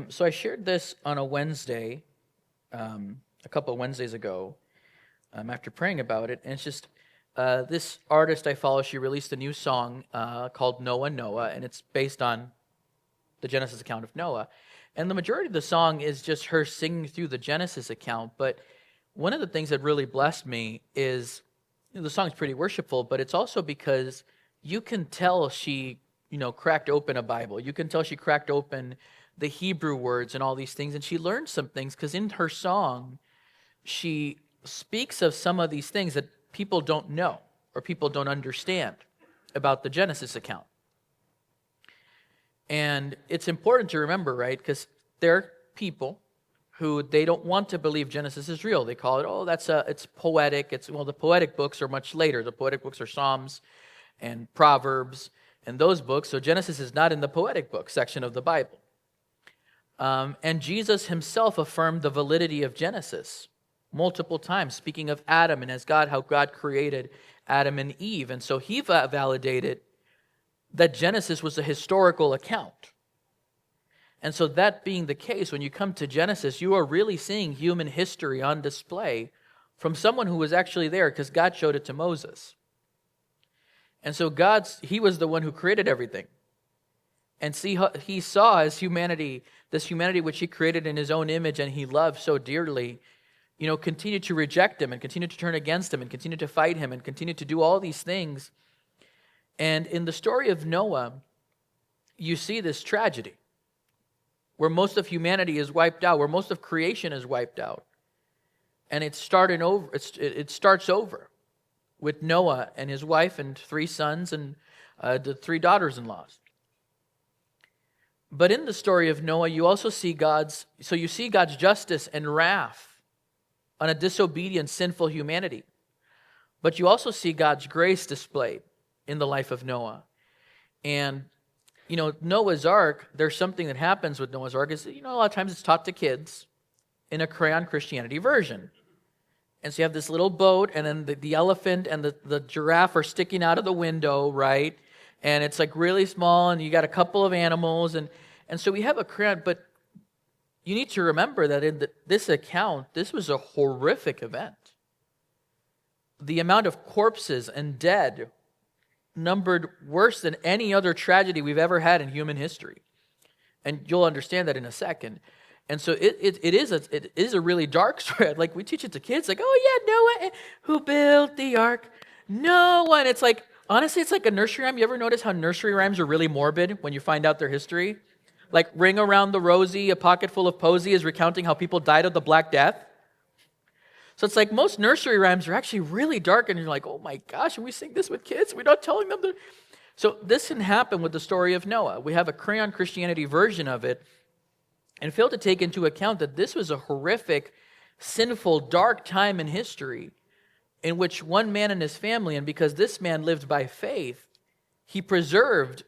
So I shared this on a Wednesday, a couple of Wednesdays ago, after praying about it, and it's just this artist I follow. She released a new song called Noah, Noah, and it's based on the Genesis account of Noah. And the majority of the song is just her singing through the Genesis account. But one of the things that really blessed me is, the song's pretty worshipful, but it's also because you can tell she, cracked open a Bible. You can tell she cracked open the Hebrew words and all these things, and she learned some things because in her song, she speaks of some of these things that people don't know or people don't understand about the Genesis account. And it's important to remember, right? Because there are people who they don't want to believe Genesis is real. They call it, it's poetic. The poetic books are much later. The poetic books are Psalms and Proverbs and those books. So Genesis is not in the poetic book section of the Bible. And Jesus himself affirmed the validity of Genesis multiple times, speaking of Adam and how God created Adam and Eve. And so he validated that Genesis was a historical account. And so that being the case, when you come to Genesis, you are really seeing human history on display from someone who was actually there because God showed it to Moses. And so he was the one who created everything. And he saw this humanity which he created in his own image and he loved so dearly, continue to reject him and continue to turn against him and continue to fight him and continue to do all these things. And in the story of Noah, you see this tragedy where most of humanity is wiped out, where most of creation is wiped out. And it starts over with Noah and his wife and 3 sons and the 3 daughters-in-laws. But in the story of Noah, you also see God's justice and wrath on a disobedient, sinful humanity. But you also see God's grace displayed in the life of Noah. And, Noah's Ark, there's something that happens with Noah's Ark is, a lot of times it's taught to kids in a crayon Christianity version. And so you have this little boat, and then the elephant and the giraffe are sticking out of the window, right? And it's like really small, and you got a couple of animals. And so we have a crayon, but you need to remember that in this account, this was a horrific event. The amount of corpses and dead numbered worse than any other tragedy we've ever had in human history. And you'll understand that in a second. And so it is a really dark story. Like we teach it to kids, like, oh yeah, Noah, who built the ark? Noah. And it's like, honestly, it's like a nursery rhyme. You ever notice how nursery rhymes are really morbid when you find out their history? Like Ring Around the Rosie, A Pocket Full of Posy is recounting how people died of the Black Death. So it's like most nursery rhymes are actually really dark, and you're like, oh my gosh, and we sing this with kids? We're not telling them to. So this can happen with the story of Noah. We have a crayon Christianity version of it, and fail to take into account that this was a horrific, sinful, dark time in history in which one man and his family, and because this man lived by faith, he preserved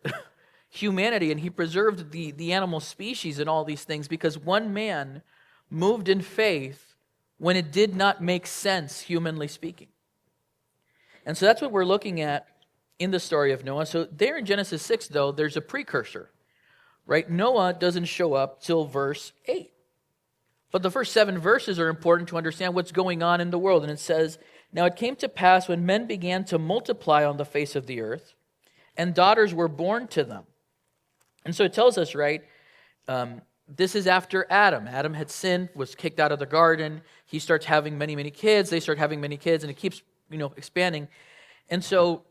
humanity and he preserved the animal species and all these things because one man moved in faith when it did not make sense, humanly speaking. And so that's what we're looking at in the story of Noah. So there in Genesis 6, though, there's a precursor, right? Noah doesn't show up till verse 8. But the first 7 verses are important to understand what's going on in the world. And it says, now it came to pass when men began to multiply on the face of the earth, and daughters were born to them. And so it tells us, right, this is after Adam. Adam had sinned, was kicked out of the garden. He starts having many, many kids. They start having many kids, and it keeps, expanding. And so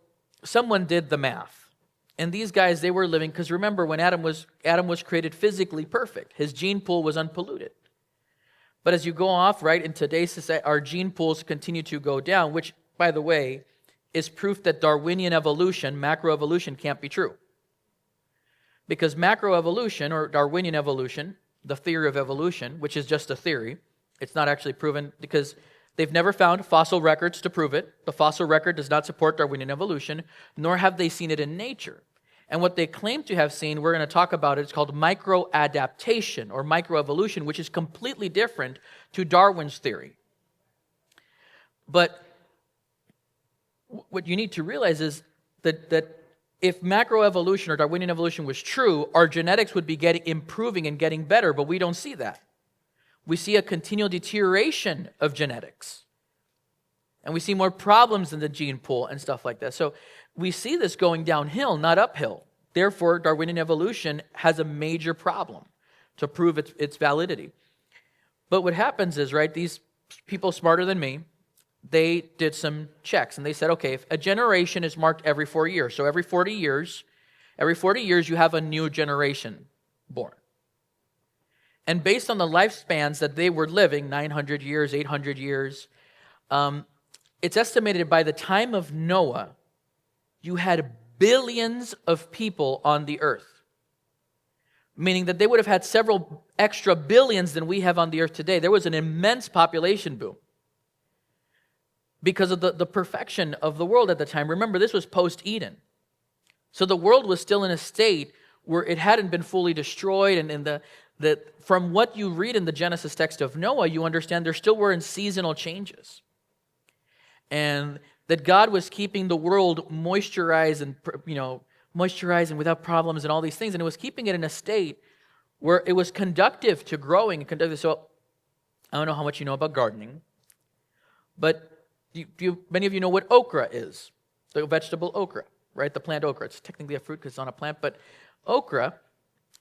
someone did the math. And these guys, they were living, because remember, when Adam was created physically perfect. His gene pool was unpolluted. But as you go off, right, in today's society, our gene pools continue to go down, which, by the way, is proof that Darwinian evolution, macroevolution, can't be true. Because macroevolution, or Darwinian evolution, the theory of evolution, which is just a theory, it's not actually proven because they've never found fossil records to prove it. The fossil record does not support Darwinian evolution, nor have they seen it in nature. And what they claim to have seen, we're going to talk about it, it's called microadaptation or microevolution, which is completely different to Darwin's theory. But what you need to realize is that if macroevolution or Darwinian evolution was true, our genetics would be improving and getting better, but we don't see that. We see a continual deterioration of genetics. And we see more problems in the gene pool and stuff like that. So we see this going downhill, not uphill. Therefore, Darwinian evolution has a major problem to prove its validity. But what happens is, right, these people smarter than me, they did some checks, and they said, okay, if a generation is marked every 4 years, so every 40 years you have a new generation born. And based on the lifespans that they were living, 900 years, 800 years, it's estimated by the time of Noah, you had billions of people on the earth. Meaning that they would have had several extra billions than we have on the earth today. There was an immense population boom because of the perfection of the world at the time. Remember, this was post-Eden. So the world was still in a state where it hadn't been fully destroyed. And from what you read in the Genesis text of Noah, you understand there still were seasonal changes. And that God was keeping the world moisturized and without problems and all these things. And it was keeping it in a state where it was conductive to growing. So I don't know how much you know about gardening, but many of you know what okra is, the vegetable okra, right? The plant okra. It's technically a fruit because it's on a plant, but okra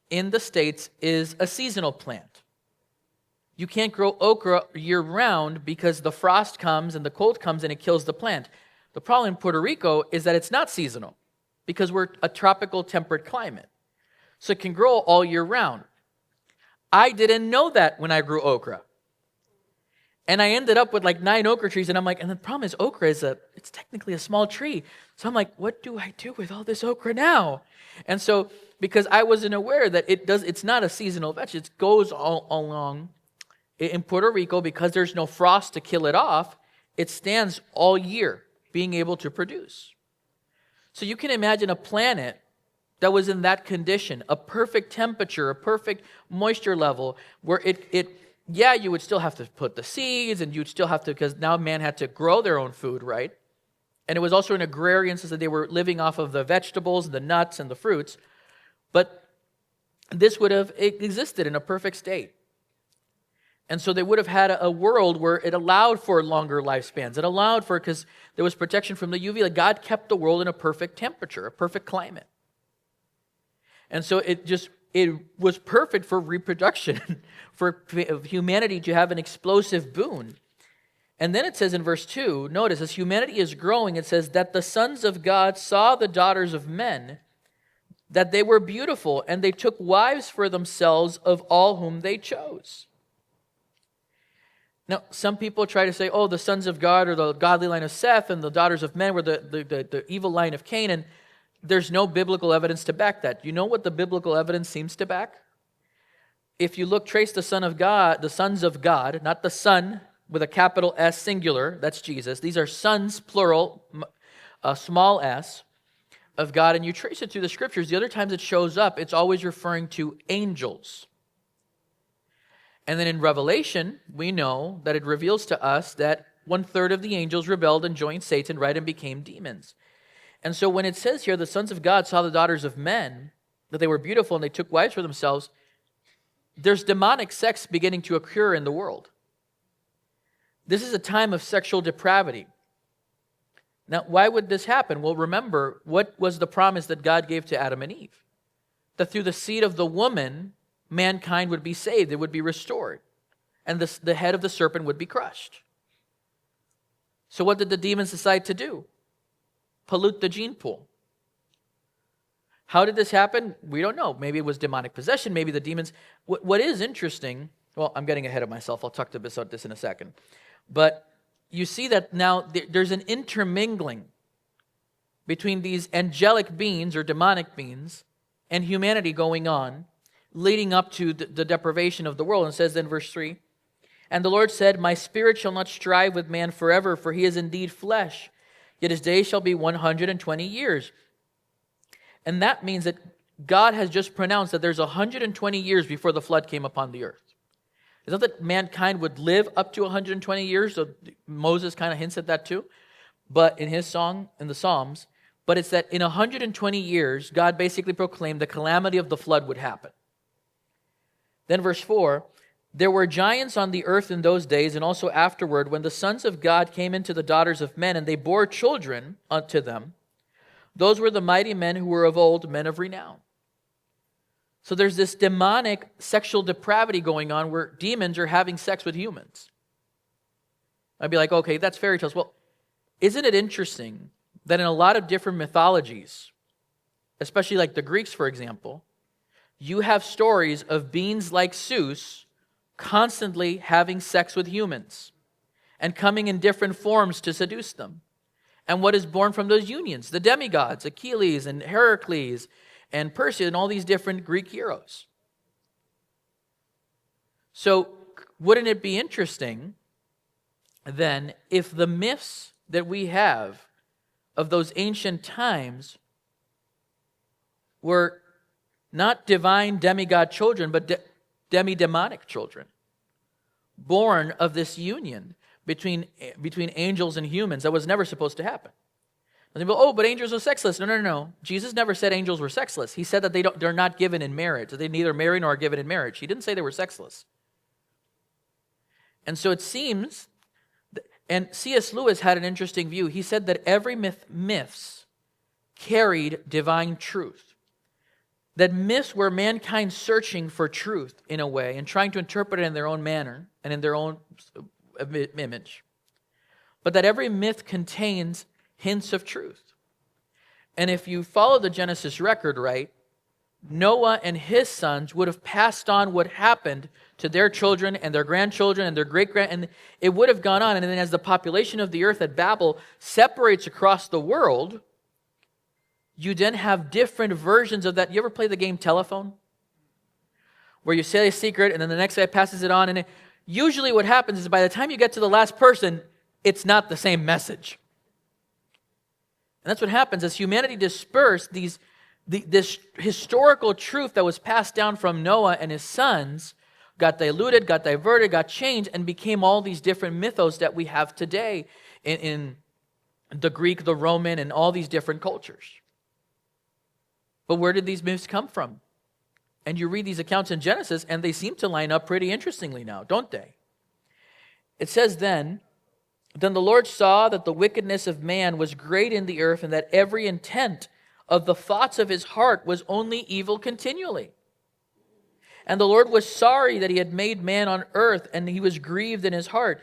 in the States is a seasonal plant. You can't grow okra year-round because the frost comes and the cold comes and it kills the plant. The problem in Puerto Rico is that it's not seasonal because we're a tropical temperate climate. So it can grow all year round. I didn't know that when I grew okra. And I ended up with like 9 okra trees, and I'm like, and the problem is okra it's technically a small tree. So I'm like, what do I do with all this okra now? And so, because I wasn't aware that it's not a seasonal vegetable, it goes all along. In Puerto Rico, because there's no frost to kill it off, it stands all year being able to produce. So you can imagine a planet that was in that condition, a perfect temperature, a perfect moisture level, where you would still have to put the seeds, and you'd still have to, because now man had to grow their own food, right? And it was also an agrarian, so that they were living off of the vegetables, the nuts, and the fruits. But this would have existed in a perfect state. And so they would have had a world where it allowed for longer lifespans. It allowed for, because there was protection from the UV. Like God kept the world in a perfect temperature, a perfect climate. And so it was perfect for reproduction, for humanity to have an explosive boon. And then it says in verse 2, notice, as humanity is growing, it says that the sons of God saw the daughters of men, that they were beautiful, and they took wives for themselves of all whom they chose. Now, some people try to say, oh, the sons of God are the godly line of Seth, and the daughters of men were the evil line of Cain, and there's no biblical evidence to back that. You know what the biblical evidence seems to back? If you trace the sons of God, not the son with a capital S singular, that's Jesus. These are sons, plural, small s, of God, and you trace it through the scriptures. The other times it shows up, it's always referring to angels. And then in Revelation, we know that it reveals to us that 1/3 of the angels rebelled and joined Satan, right, and became demons. And so when it says here, the sons of God saw the daughters of men, that they were beautiful and they took wives for themselves, there's demonic sex beginning to occur in the world. This is a time of sexual depravity. Now, why would this happen? Well, remember, what was the promise that God gave to Adam and Eve? That through the seed of the woman, mankind would be saved, it would be restored, and the head of the serpent would be crushed. So what did the demons decide to do? Pollute the gene pool. How did this happen? We don't know. Maybe it was demonic possession, maybe the demons. What is interesting, well, I'm getting ahead of myself, I'll talk about this in a second, but you see that now there's an intermingling between these angelic beings or demonic beings and humanity going on, leading up to the deprivation of the world. And it says in verse 3, and the Lord said, my spirit shall not strive with man forever, for he is indeed flesh, yet his days shall be 120 years. And that means that God has just pronounced that there's 120 years before the flood came upon the earth. It's not that mankind would live up to 120 years, so Moses kind of hints at that too, but in his song, in the Psalms, but it's that in 120 years, God basically proclaimed the calamity of the flood would happen. Then verse 4, there were giants on the earth in those days, and also afterward, when the sons of God came into the daughters of men, and they bore children unto them. Those were the mighty men who were of old, men of renown. So there's this demonic sexual depravity going on where demons are having sex with humans. I'd be like, okay, that's fairy tales. Well, isn't it interesting that in a lot of different mythologies, especially like the Greeks, for example, you have stories of beings like Zeus constantly having sex with humans and coming in different forms to seduce them. And what is born from those unions? The demigods, Achilles and Heracles and Perseus and all these different Greek heroes. So wouldn't it be interesting then if the myths that we have of those ancient times were not divine demigod children, but demi-demonic children, born of this union between angels and humans that was never supposed to happen. And they go, oh, but angels are sexless. No. Jesus never said angels were sexless. He said that they're not given in marriage. That they neither marry nor are given in marriage. He didn't say they were sexless. And so it seems, and C.S. Lewis had an interesting view. He said that every myths carried divine truth. That myths were mankind searching for truth in a way and trying to interpret it in their own manner and in their own image. But that every myth contains hints of truth. And if you follow the Genesis record, right, Noah and his sons would have passed on what happened to their children and their grandchildren and their great-grand, and it would have gone on. And then as the population of the earth at Babel separates across the world, you then have different versions of that. You ever play the game Telephone? Where you say a secret and then the next guy passes it on. And usually what happens is by the time you get to the last person, it's not the same message. And that's what happens as humanity dispersed this historical truth that was passed down from Noah and his sons got diluted, got diverted, got changed, and became all these different mythos that we have today in the Greek, the Roman, and all these different cultures. But where did these myths come from? And you read these accounts in Genesis, and they seem to line up pretty interestingly now, don't they? It says then the Lord saw that the wickedness of man was great in the earth, and that every intent of the thoughts of his heart was only evil continually. And the Lord was sorry that he had made man on earth, and he was grieved in his heart.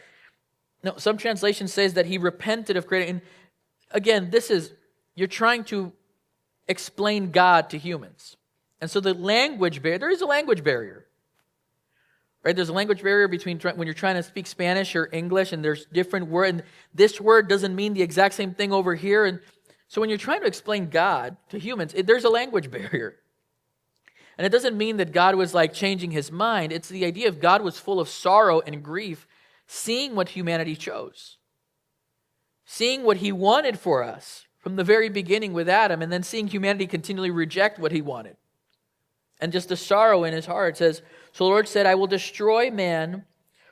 Now, some translation says that he repented of creating. And again, you're trying to explain God to humans. And so the language barrier, there is a language barrier. Right? There's a language barrier between when you're trying to speak Spanish or English, and there's different words, and this word doesn't mean the exact same thing over here. And so when you're trying to explain God to humans, there's a language barrier. And it doesn't mean that God was like changing his mind. It's the idea of God was full of sorrow and grief, seeing what humanity chose. Seeing what he wanted for us from the very beginning with Adam, and then seeing humanity continually reject what he wanted. And just the sorrow in his heart. It says, so the Lord said, I will destroy man,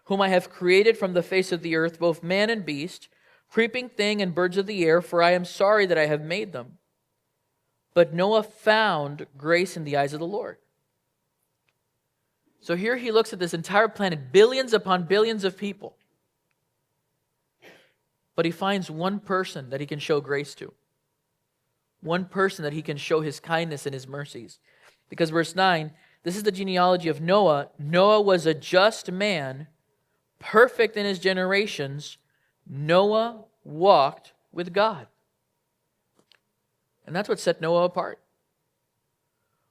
whom I have created from the face of the earth, both man and beast, creeping thing and birds of the air, for I am sorry that I have made them. But Noah found grace in the eyes of the Lord. So here he looks at this entire planet, billions upon billions of people. But he finds one person that he can show grace to. One person that he can show his kindness and his mercies. Because verse 9, this is the genealogy of Noah. Noah was a just man, perfect in his generations. Noah walked with God. And that's what set Noah apart.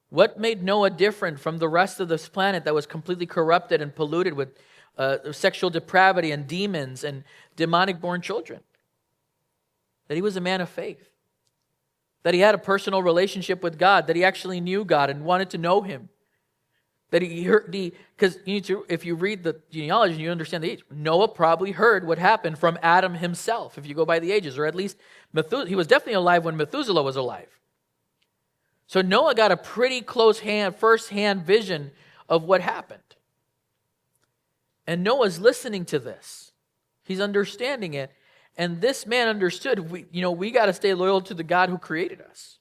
What made Noah different from the rest of this planet that was completely corrupted and polluted with sexual depravity and demons and demonic-born children? That he was a man of faith. That he had a personal relationship with God. That he actually knew God and wanted to know him. That he heard because if you read the genealogy and you understand the age, Noah probably heard what happened from Adam himself, if you go by the ages, or at least he was definitely alive when Methuselah was alive. So Noah got a pretty close first-hand vision of what happened. And Noah's listening to this. He's understanding it. And this man understood, we got to stay loyal to the God who created us.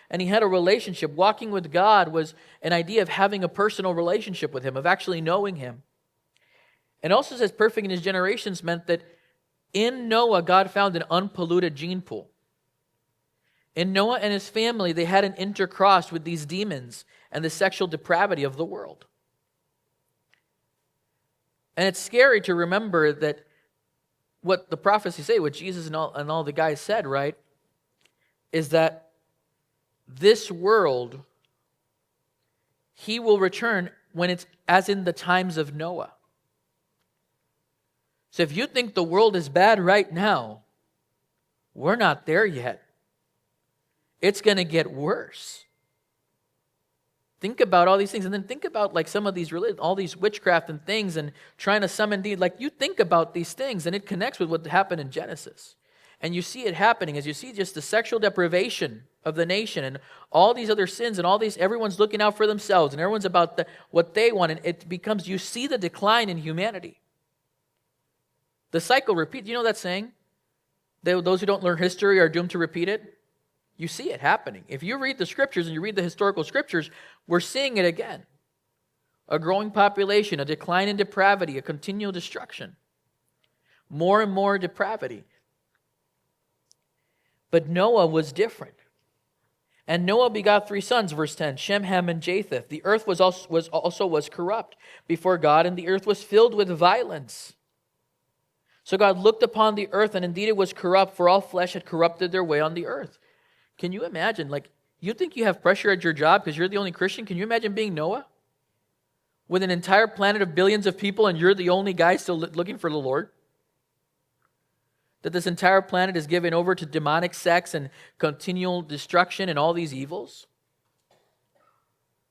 And he had a relationship. Walking with God was an idea of having a personal relationship with him, of actually knowing him. And also says perfect in his generations meant that in Noah, God found an unpolluted gene pool. In Noah and his family, they hadn't intercrossed with these demons and the sexual depravity of the world. And it's scary to remember that what the prophecies say, what Jesus and all the guys said, right, is that this world, he will return when it's as in the times of Noah. So if you think the world is bad right now, we're not there yet. It's going to get worse. Think about all these things, and then think about like some of these all these witchcraft and things, and trying to summon demons. Like you think about these things, and it connects with what happened in Genesis, and you see it happening as you see just the sexual deprivation of the nation, and all these other sins, and all these. Everyone's looking out for themselves, and everyone's about what they want, and it becomes. You see the decline in humanity. The cycle repeats. You know that saying? Those who don't learn history are doomed to repeat it. You see it happening. If you read the scriptures and you read the historical scriptures, we're seeing it again. A growing population, a decline in depravity, a continual destruction. More and more depravity. But Noah was different. And Noah begot 3 sons, verse 10, Shem, Ham, and Japheth. The earth was corrupt before God, and the earth was filled with violence. So God looked upon the earth, and indeed it was corrupt, for all flesh had corrupted their way on the earth. Can you imagine? Like, you think you have pressure at your job because you're the only Christian? Can you imagine being Noah? With an entire planet of billions of people and you're the only guy still looking for the Lord? That this entire planet is given over to demonic sex and continual destruction and all these evils?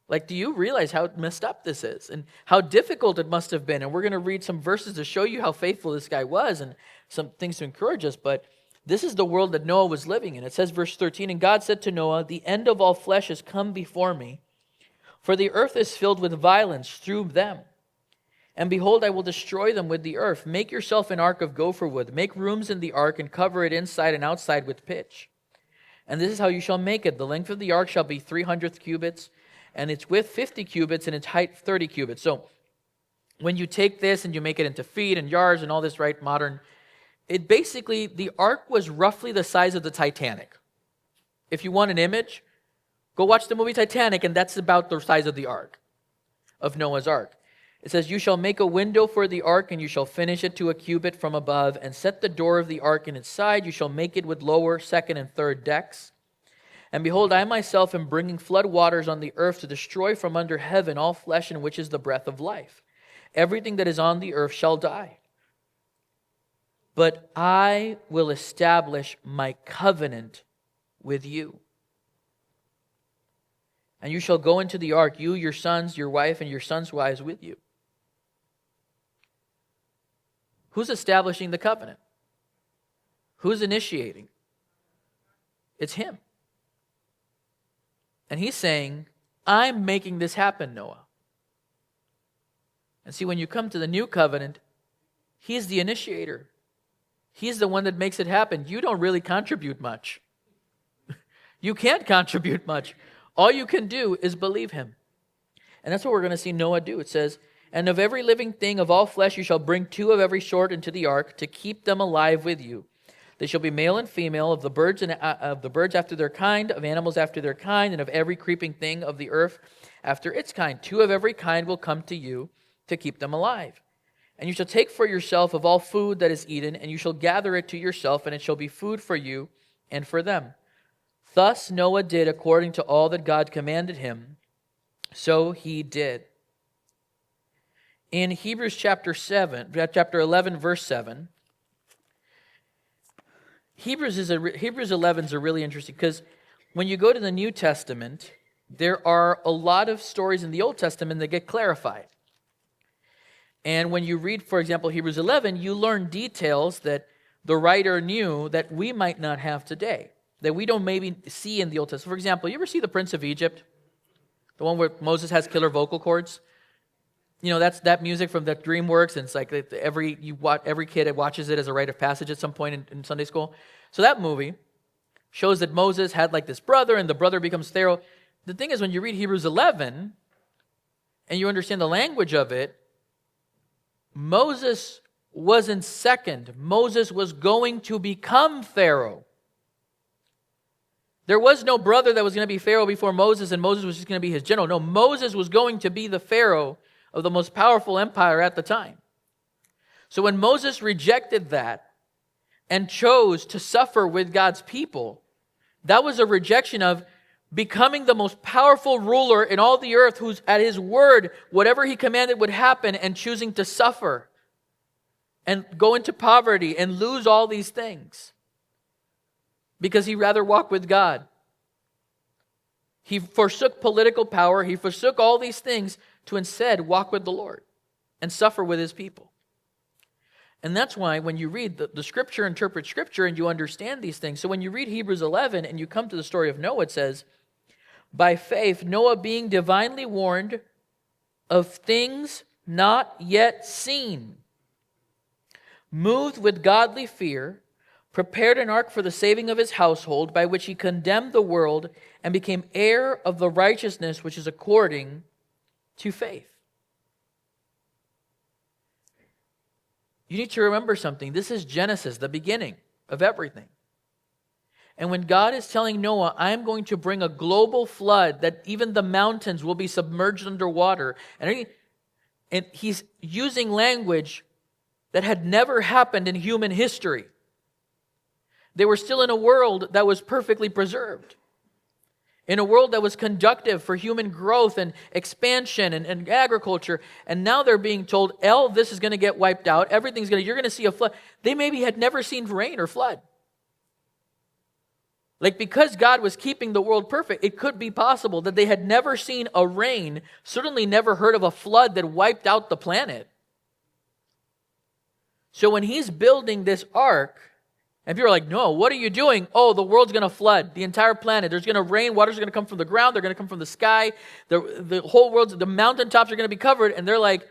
Like, do you realize how messed up this is and how difficult it must have been? And we're going to read some verses to show you how faithful this guy was and some things to encourage us, but this is the world that Noah was living in. It says, verse 13, and God said to Noah, the end of all flesh has come before me, for the earth is filled with violence through them. And behold, I will destroy them with the earth. Make yourself an ark of gopher wood. Make rooms in the ark and cover it inside and outside with pitch. And this is how you shall make it. The length of the ark shall be 300 cubits, and its width 50 cubits, and its height 30 cubits. So when you take this and you make it into feet and yards and all this, right, modern, it basically, the ark was roughly the size of the Titanic. If you want an image, go watch the movie Titanic, and that's about the size of the ark, of Noah's ark. It says, you shall make a window for the ark, and you shall finish it to a cubit from above, and set the door of the ark in its side. You shall make it with lower, second, and third decks. And behold, I myself am bringing flood waters on the earth to destroy from under heaven all flesh in which is the breath of life. Everything that is on the earth shall die. But I will establish my covenant with you. And you shall go into the ark, you, your sons, your wife, and your sons' wives with you. Who's establishing the covenant? Who's initiating? It's him. And he's saying, I'm making this happen, Noah. And see, when you come to the new covenant, he's the initiator. He's the one that makes it happen. You don't really contribute much. You can't contribute much. All you can do is believe him. And that's what we're going to see Noah do. It says, and of every living thing of all flesh you shall bring 2 of every sort into the ark to keep them alive with you. They shall be male and female, of the birds after their kind, of animals after their kind, and of every creeping thing of the earth after its kind. 2 of every kind will come to you to keep them alive. And you shall take for yourself of all food that is eaten, and you shall gather it to yourself, and it shall be food for you and for them. Thus Noah did according to all that God commanded him, so he did. In Hebrews chapter 11, verse 7, Hebrews 11 is a really interesting, because when you go to the New Testament, there are a lot of stories in the Old Testament that get clarified. And when you read, for example, Hebrews 11, you learn details that the writer knew that we might not have today, that we don't maybe see in the Old Testament. For example, you ever see The Prince of Egypt? The one where Moses has killer vocal cords? That's that music from that DreamWorks, and it's like every kid watches it as a rite of passage at some point in Sunday school. So that movie shows that Moses had like this brother, and the brother becomes Pharaoh. The thing is, when you read Hebrews 11, and you understand the language of it, Moses wasn't second. Moses was going to become Pharaoh. There was no brother that was going to be Pharaoh before Moses, and Moses was just going to be his general. No, Moses was going to be the Pharaoh of the most powerful empire at the time. So when Moses rejected that and chose to suffer with God's people, that was a rejection of becoming the most powerful ruler in all the earth, who's at his word, whatever he commanded would happen, and choosing to suffer and go into poverty and lose all these things because he'd rather walk with God. He forsook political power. He forsook all these things to instead walk with the Lord and suffer with his people. And that's why when you read the Scripture, interpret Scripture, and you understand these things. So when you read Hebrews 11 and you come to the story of Noah, it says, by faith, Noah, being divinely warned of things not yet seen, moved with godly fear, prepared an ark for the saving of his household, by which he condemned the world and became heir of the righteousness which is according to faith. You need to remember something. This is Genesis, the beginning of everything. And when God is telling Noah, I am going to bring a global flood that even the mountains will be submerged underwater, and he's using language that had never happened in human history. They were still in a world that was perfectly preserved, in a world that was conducive for human growth and expansion and agriculture. And now they're being told, this is going to get wiped out. You're going to see a flood. They maybe had never seen rain or flood. Like, because God was keeping the world perfect, it could be possible that they had never seen a rain, certainly never heard of a flood that wiped out the planet. So when he's building this ark, and people are like, no, what are you doing? Oh, the world's going to flood, the entire planet. There's going to rain, water's going to come from the ground, they're going to come from the sky, the whole world, the mountaintops are going to be covered. And they're like,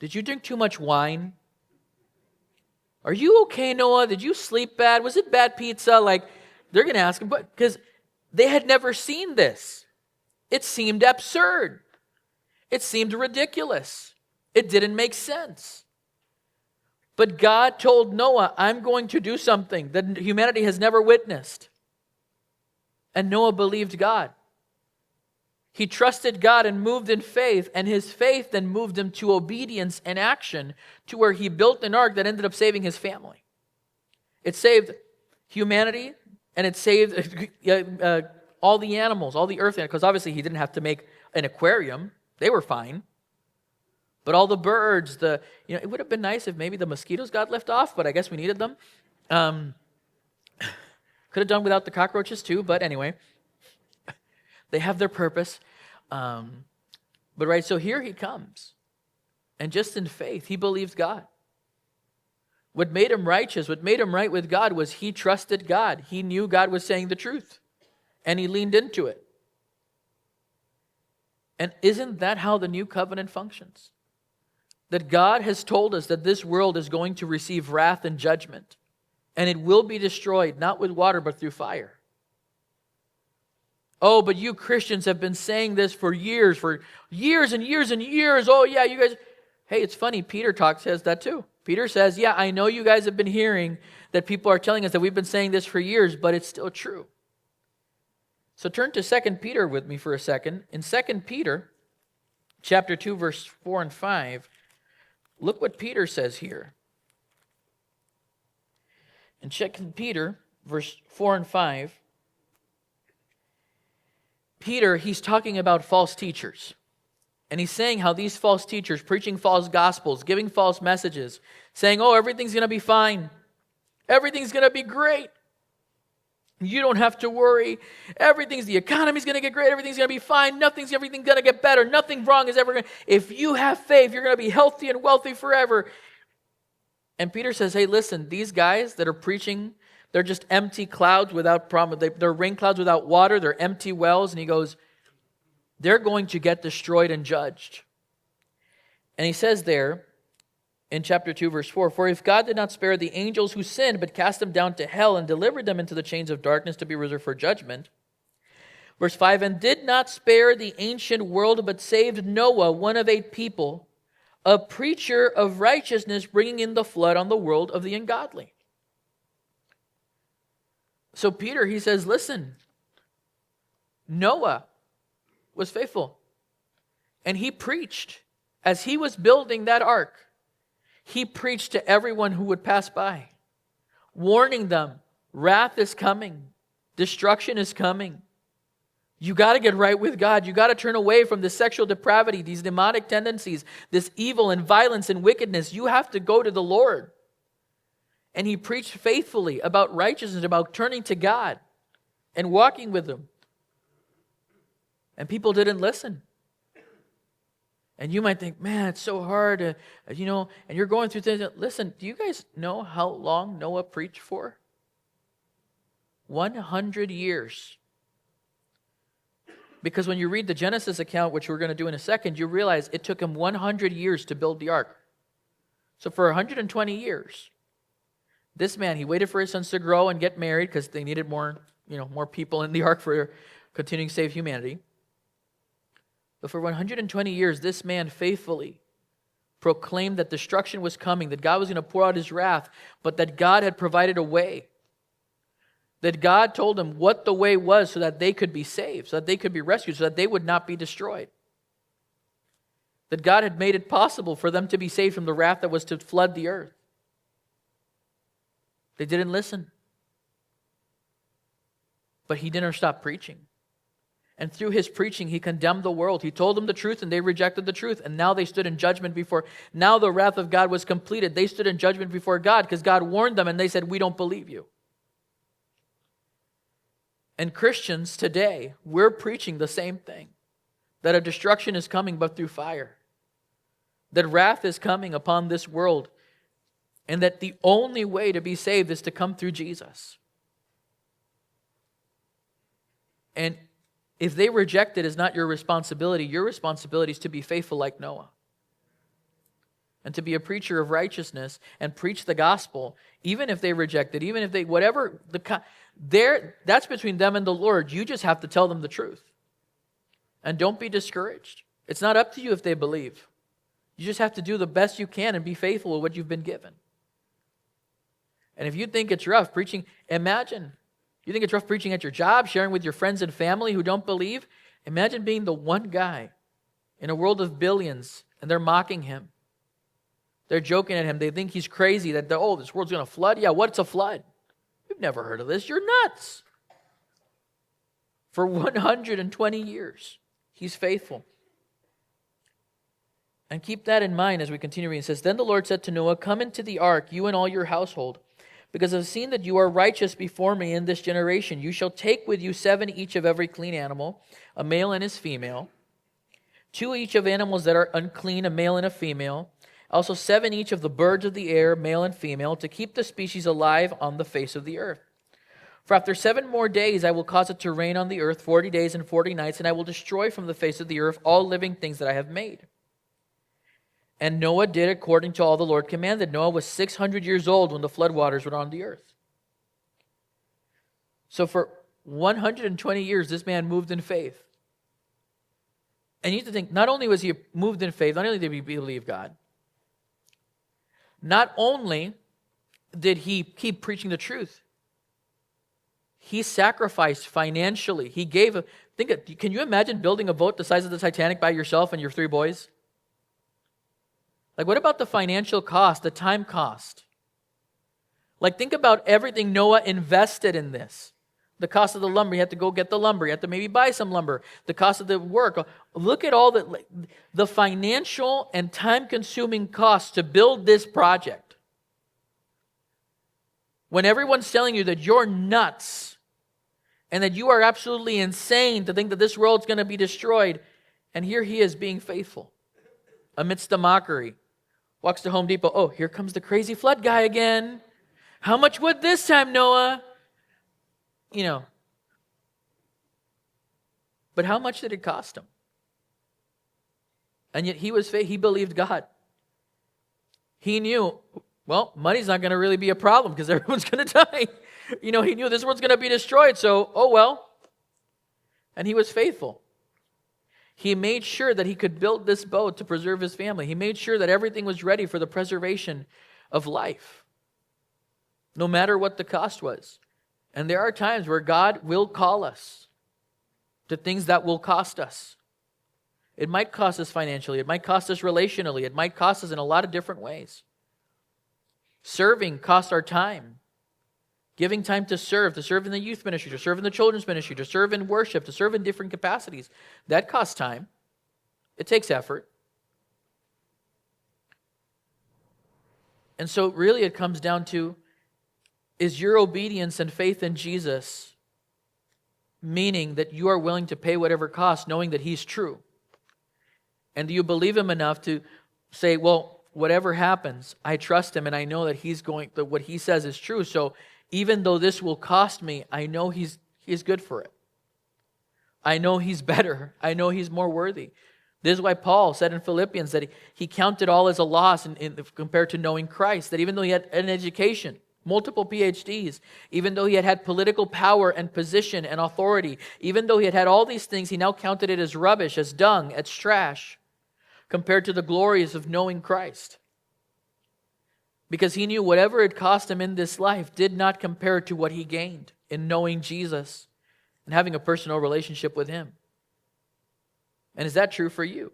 did you drink too much wine? Are you okay, Noah? Did you sleep bad? Was it bad pizza? Like, they're going to ask him, but because they had never seen this. It seemed absurd. It seemed ridiculous. It didn't make sense. But God told Noah, I'm going to do something that humanity has never witnessed. And Noah believed God. He trusted God and moved in faith, and his faith then moved him to obedience and action, to where he built an ark that ended up saving his family. It saved humanity, and it saved all the animals, all the earth animals, because obviously he didn't have to make an aquarium. They were fine. But all the birds, it would have been nice if maybe the mosquitoes got left off, but I guess we needed them. Could have done without the cockroaches too, but anyway. They have their purpose. So here he comes. And just in faith, he believed God. What made him righteous, what made him right with God, was he trusted God. He knew God was saying the truth. And he leaned into it. And isn't that how the new covenant functions? That God has told us that this world is going to receive wrath and judgment. And it will be destroyed, not with water, but through fire. Oh, but you Christians have been saying this for years and years and years. Oh, yeah, you guys. Hey, it's funny. Peter says that too. Peter says, yeah, I know you guys have been hearing that people are telling us that we've been saying this for years, but it's still true. So turn to 2 Peter with me for a second. In 2 Peter chapter 2, verse 4 and 5, look what Peter says here. In 2 Peter, verse 4 and 5, Peter, he's talking about false teachers. And he's saying how these false teachers, preaching false gospels, giving false messages, saying, oh, everything's going to be fine. Everything's going to be great. You don't have to worry. The economy's going to get great. Everything's going to be fine. Everything's going to get better. Nothing wrong is ever going to. If you have faith, you're going to be healthy and wealthy forever. And Peter says, hey, listen, these guys that are preaching, they're just empty clouds without problem. They're rain clouds without water. They're empty wells. And he goes, they're going to get destroyed and judged. And he says there in chapter 2, verse 4, "For if God did not spare the angels who sinned, but cast them down to hell and delivered them into the chains of darkness to be reserved for judgment." Verse 5, "And did not spare the ancient world, but saved Noah, one of 8 people, a preacher of righteousness, bringing in the flood on the world of the ungodly." So Peter, he says, listen, Noah was faithful. And he preached as he was building that ark. He preached to everyone who would pass by, warning them, wrath is coming, destruction is coming. You got to get right with God. You got to turn away from this sexual depravity, these demonic tendencies, this evil and violence and wickedness. You have to go to the Lord. And he preached faithfully about righteousness, about turning to God and walking with Him. And people didn't listen. And you might think, man, it's so hard, and you're going through things. Listen, do you guys know how long Noah preached for? 100 years. Because when you read the Genesis account, which we're going to do in a second, you realize it took him 100 years to build the ark. So for 120 years, this man, he waited for his sons to grow and get married because they needed more people in the ark for continuing to save humanity. But for 120 years, this man faithfully proclaimed that destruction was coming, that God was going to pour out His wrath, but that God had provided a way. That God told them what the way was so that they could be saved, so that they could be rescued, so that they would not be destroyed. That God had made it possible for them to be saved from the wrath that was to flood the earth. They didn't listen. But He didn't stop preaching. And through His preaching, He condemned the world. He told them the truth and they rejected the truth. And now they stood in judgment before. Now the wrath of God was completed. They stood in judgment before God because God warned them and they said, "We don't believe you." And Christians today, we're preaching the same thing. That a destruction is coming but through fire. That wrath is coming upon this world. And that the only way to be saved is to come through Jesus. And if they reject it, it's not your responsibility. Your responsibility is to be faithful like Noah. And to be a preacher of righteousness and preach the gospel, even if they reject it, even if they, whatever, that's between them and the Lord. You just have to tell them the truth. And don't be discouraged. It's not up to you if they believe. You just have to do the best you can and be faithful with what you've been given. And if you think it's rough preaching, imagine. You think it's rough preaching at your job, sharing with your friends and family who don't believe? Imagine being the one guy in a world of billions and they're mocking him. They're joking at him. They think he's crazy, that, this world's going to flood? Yeah, what's a flood? We've never heard of this. You're nuts. For 120 years, He's faithful. And keep that in mind as we continue reading. It says, "Then the Lord said to Noah, 'Come into the ark, you and all your household, because I've seen that you are righteous before me in this generation. You shall take with you 7 each of every clean animal, a male and his female, 2 each of animals that are unclean, a male and a female, also 7 each of the birds of the air, male and female, to keep the species alive on the face of the earth. For after 7 more days I will cause it to rain on the earth 40 days and 40 nights, and I will destroy from the face of the earth all living things that I have made.' And Noah did according to all the Lord commanded. Noah was 600 years old when the floodwaters were on the earth." So for 120 years, this man moved in faith. And you have to think, not only was he moved in faith, not only did he believe God, not only did he keep preaching the truth, he sacrificed financially. He gave can you imagine building a boat the size of the Titanic by yourself and your 3 boys? Like, what about the financial cost, the time cost? Like, think about everything Noah invested in this. The cost of the lumber, you had to go get the lumber. You had to maybe buy some lumber. The cost of the work. Look at all the financial and time-consuming costs to build this project. When everyone's telling you that you're nuts and that you are absolutely insane to think that this world's going to be destroyed, and here he is being faithful amidst the mockery. Walks to Home Depot. "Oh, here comes the crazy flood guy again. How much wood this time, Noah?" But how much did it cost him? And yet he believed God. He knew, well, money's not going to really be a problem because everyone's going to die. He knew this world's going to be destroyed, so, oh well. And he was faithful. He made sure that he could build this boat to preserve his family. He made sure that everything was ready for the preservation of life, no matter what the cost was. And there are times where God will call us to things that will cost us. It might cost us financially. It might cost us relationally. It might cost us in a lot of different ways. Serving costs our time. Giving time to serve in the youth ministry, to serve in the children's ministry, to serve in worship, to serve in different capacities. That costs time. It takes effort. And so really it comes down to, is your obedience and faith in Jesus meaning that you are willing to pay whatever cost, knowing that He's true? And do you believe Him enough to say, well, whatever happens, I trust Him and I know that that what He says is true. So even though this will cost me, I know He's good for it. I know He's better. I know He's more worthy. This is why Paul said in Philippians that he counted all as a loss compared to knowing Christ. That even though he had an education, multiple PhDs, even though he had political power and position and authority, even though he had all these things, he now counted it as rubbish, as dung, as trash, compared to the glories of knowing Christ. Because he knew whatever it cost him in this life did not compare to what he gained in knowing Jesus and having a personal relationship with Him. And is that true for you?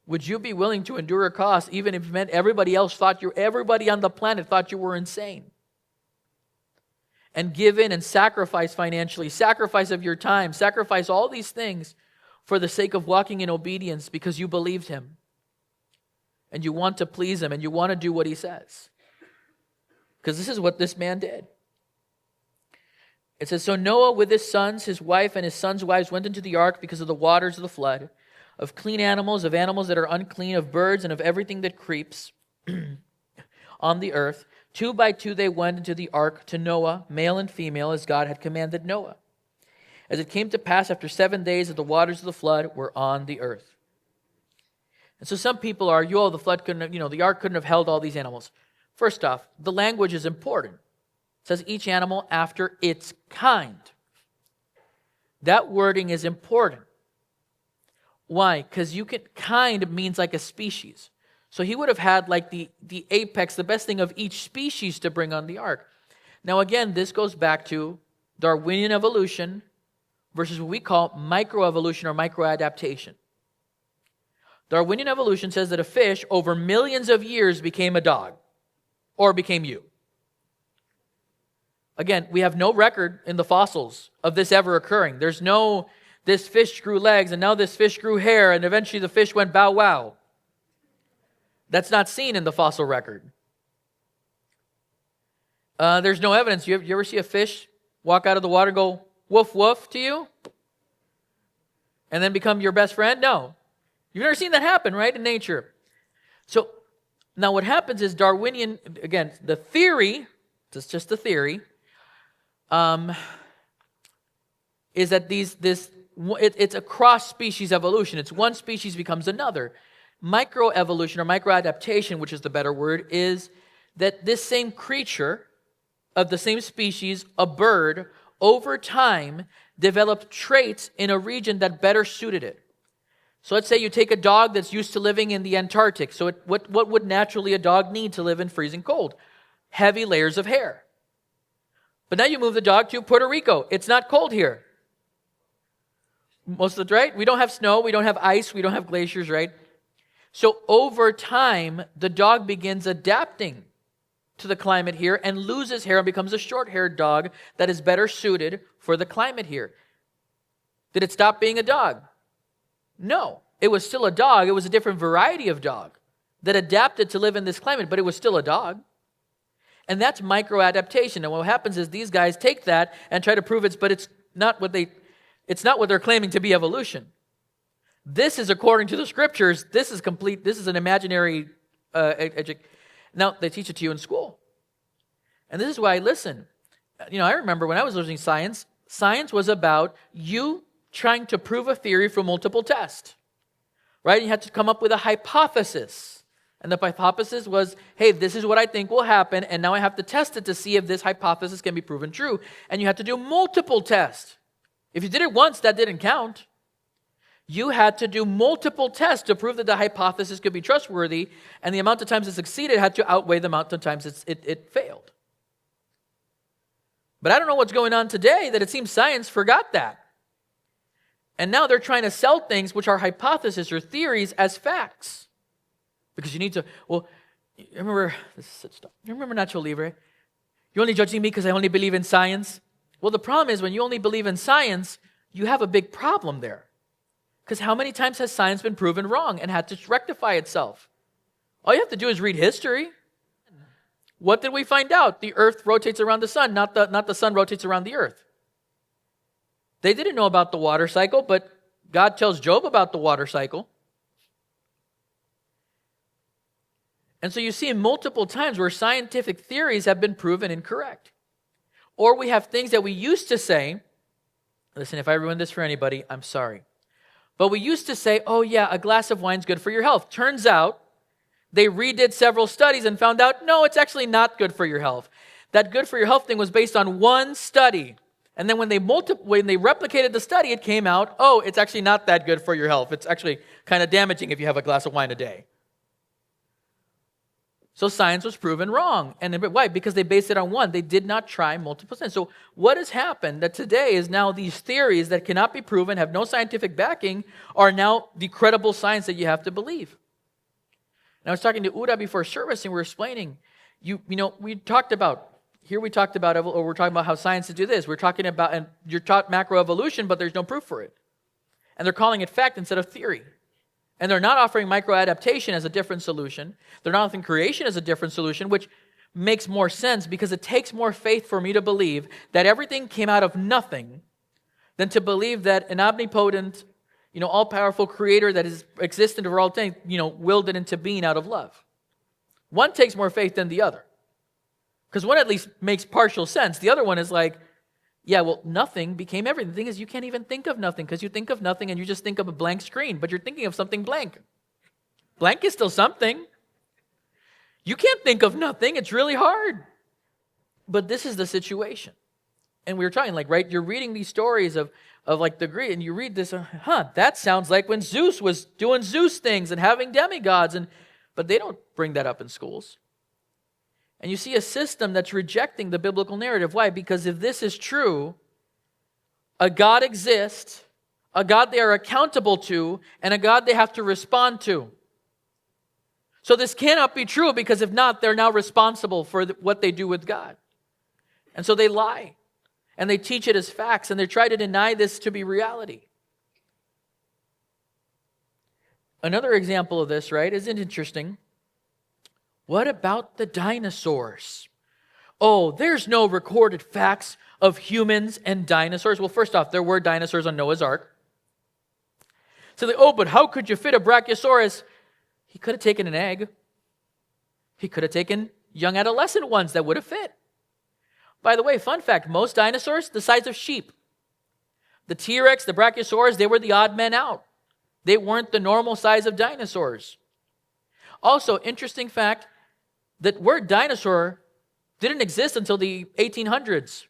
Would you be willing to endure a cost even if it meant everybody on the planet thought you were insane? And give in and sacrifice financially, sacrifice of your time, sacrifice all these things for the sake of walking in obedience because you believed Him. And you want to please Him, and you want to do what He says. Because this is what this man did. It says, so Noah with his sons, his wife, and his sons' wives went into the ark because of the waters of the flood, of clean animals, of animals that are unclean, of birds, and of everything that creeps on the earth. 2 by 2 they went into the ark to Noah, male and female, as God had commanded Noah. As it came to pass after 7 days that the waters of the flood were on the earth. And so some people argue, oh, the ark couldn't have held all these animals. First off, the language is important. It says each animal after its kind. That wording is important. Why? Because kind means like a species. So he would have had like the apex, the best thing of each species to bring on the ark. Now again, this goes back to Darwinian evolution versus what we call microevolution or microadaptation. Darwinian evolution says that a fish over millions of years became a dog or became you. Again, we have no record in the fossils of this ever occurring. There's no, this fish grew legs and now this fish grew hair and eventually the fish went bow wow. That's not seen in the fossil record. There's no evidence. You ever see a fish walk out of the water, go woof woof to you? And then become your best friend? No. You've never seen that happen, right, in nature. So now what happens is Darwinian, again, the theory, it's just a theory, is that it's a cross-species evolution. It's one species becomes another. Microevolution or microadaptation, which is the better word, is that this same creature of the same species, a bird, over time developed traits in a region that better suited it. So let's say you take a dog that's used to living in the Antarctic. So what would naturally a dog need to live in freezing cold? Heavy layers of hair. But now you move the dog to Puerto Rico. It's not cold here. Most of the, right? We don't have snow, we don't have ice, we don't have glaciers, right? So over time, the dog begins adapting to the climate here and loses hair and becomes a short-haired dog that is better suited for the climate here. Did it stop being a dog? No. It was still a dog. It was a different variety of dog that adapted to live in this climate, but it was still a dog. And that's microadaptation. And what happens is these guys take that and try to prove it's not what they're claiming to be evolution. This is according to the scriptures. This is complete. This is an imaginary. Now they teach it to you in school, and this is why. Listen, I remember when I was learning science. Science was about you trying to prove a theory from multiple tests. right? You had to come up with a hypothesis. And the hypothesis was, hey, this is what I think will happen, and now I have to test it to see if this hypothesis can be proven true. And you had to do multiple tests. If you did it once, that didn't count. You had to do multiple tests to prove that the hypothesis could be trustworthy, and the amount of times it succeeded had to outweigh the amount of times it failed. But I don't know what's going on today that it seems science forgot that. And now they're trying to sell things which are hypotheses or theories as facts. Because you need to, well, you remember, this is such stuff. You remember Nacho Libre? You're only judging me because I only believe in science? Well, the problem is when you only believe in science, you have a big problem there. Because how many times has science been proven wrong and had to rectify itself? All you have to do is read history. What did we find out? The earth rotates around the sun, not the sun rotates around the earth. They didn't know about the water cycle, but God tells Job about the water cycle. And so you see multiple times where scientific theories have been proven incorrect. Or we have things that we used to say, listen, if I ruined this for anybody, I'm sorry. But we used to say, oh yeah, a glass of wine is good for your health. Turns out, they redid several studies and found out, no, it's actually not good for your health. That good for your health thing was based on one study. And then when they replicated the study, it came out, oh, it's actually not that good for your health. It's actually kind of damaging if you have a glass of wine a day. So science was proven wrong. And why? Because they based it on one. They did not try multiple studies. So what has happened that today is now these theories that cannot be proven, have no scientific backing, are now the credible science that you have to believe. And I was talking to Uda before service, and we were explaining, we're talking about how science to do this. We're talking about, and you're taught macroevolution, but there's no proof for it. And they're calling it fact instead of theory. And they're not offering microadaptation as a different solution. They're not offering creation as a different solution, which makes more sense because it takes more faith for me to believe that everything came out of nothing than to believe that an omnipotent, all-powerful creator that is existent over all things, willed it into being out of love. One takes more faith than the other. Because one at least makes partial sense. The other one is like, yeah, well, nothing became everything. The thing is, you can't even think of nothing because you think of nothing and you just think of a blank screen, but you're thinking of something blank. Blank is still something. You can't think of nothing. It's really hard. But this is the situation. And we were talking, right? You're reading these stories of the Greek, and you read this, that sounds like when Zeus was doing Zeus things and having demigods, but they don't bring that up in schools. And you see a system that's rejecting the biblical narrative. Why? Because if this is true, a God exists, a God they are accountable to, and a God they have to respond to. So this cannot be true because if not, they're now responsible for what they do with God. And so they lie, and they teach it as facts, and they try to deny this to be reality. Another example of this, right, isn't it interesting? What about the dinosaurs? Oh, there's no recorded facts of humans and dinosaurs. Well, first off, there were dinosaurs on Noah's Ark. So but how could you fit a Brachiosaurus? He could have taken an egg. He could have taken young adolescent ones that would have fit. By the way, fun fact, most dinosaurs, the size of sheep. The T-Rex, the Brachiosaurus, they were the odd men out. They weren't the normal size of dinosaurs. Also, interesting fact, that word dinosaur didn't exist until the 1800s.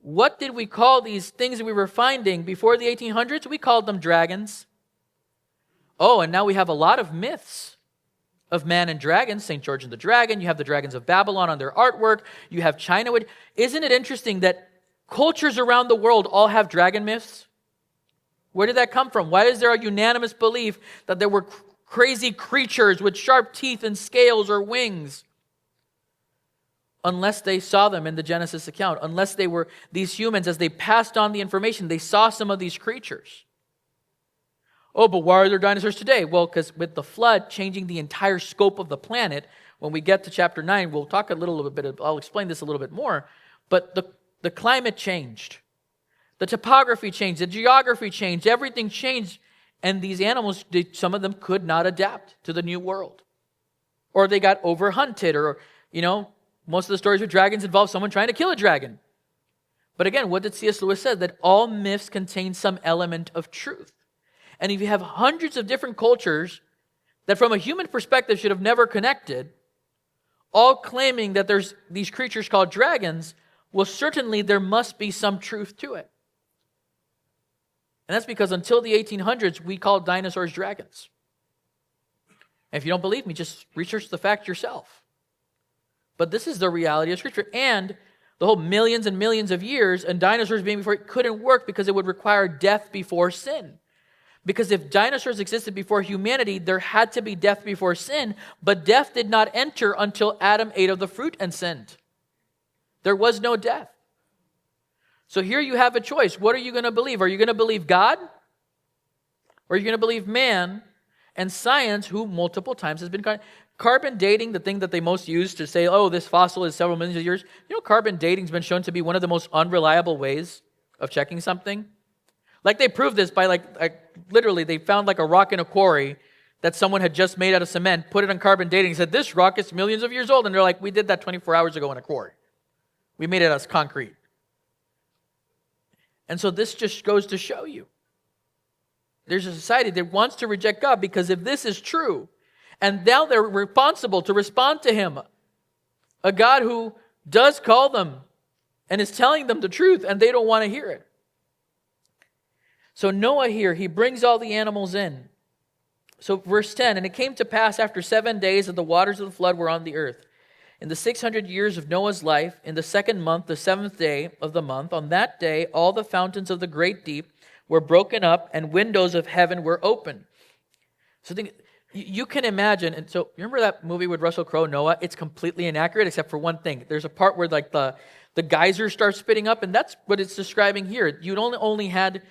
What did we call these things that we were finding before the 1800s? We called them dragons. Oh, and now we have a lot of myths of man and dragons. St. George and the Dragon. You have the dragons of Babylon on their artwork. You have China. Isn't it interesting that cultures around the world all have dragon myths? Where did that come from? Why is there a unanimous belief that there were crazy creatures with sharp teeth and scales or wings? Unless they saw them in the Genesis account, unless they were these humans, as they passed on the information, they saw some of these creatures. Oh, but why are there dinosaurs today? Well, because with the flood changing the entire scope of the planet, when we get to chapter 9, we'll talk a little bit, I'll explain this a little bit more, but the climate changed. The topography changed, the geography changed, everything changed. And these animals, some of them could not adapt to the new world. Or they got overhunted, or, most of the stories with dragons involve someone trying to kill a dragon. But again, what did C.S. Lewis say? That all myths contain some element of truth. And if you have hundreds of different cultures that from a human perspective should have never connected, all claiming that there's these creatures called dragons, well, certainly there must be some truth to it. And that's because until the 1800s, we called dinosaurs dragons. And if you don't believe me, just research the fact yourself. But this is the reality of Scripture. And the whole millions and millions of years and dinosaurs being before it couldn't work because it would require death before sin. Because if dinosaurs existed before humanity, there had to be death before sin, but death did not enter until Adam ate of the fruit and sinned. There was no death. So here you have a choice. What are you going to believe? Are you going to believe God? Or are you going to believe man and science, who multiple times has been carbon dating, the thing that they most use to say, oh, this fossil is several millions of years. You know, carbon dating has been shown to be one of the most unreliable ways of checking something. Like they proved this by literally they found like a rock in a quarry that someone had just made out of cement, put it on carbon dating, and said, this rock is millions of years old. And they're like, we did that 24 hours ago in a quarry. We made it as concrete. And so this just goes to show you. There's a society that wants to reject God because if this is true, and now they're responsible to respond to Him, a God who does call them and is telling them the truth, and they don't want to hear it. So Noah here, he brings all the animals in. So verse 10, and it came to pass after 7 days that the waters of the flood were on the earth. In the 600 years of Noah's life, in the 2nd month, the 7th day of the month, on that day, all the fountains of the great deep were broken up and windows of heaven were opened. So you can imagine, and so you remember that movie with Russell Crowe, Noah? It's completely inaccurate except for one thing. There's a part where like the geysers start spitting up, and that's what it's describing here. You only had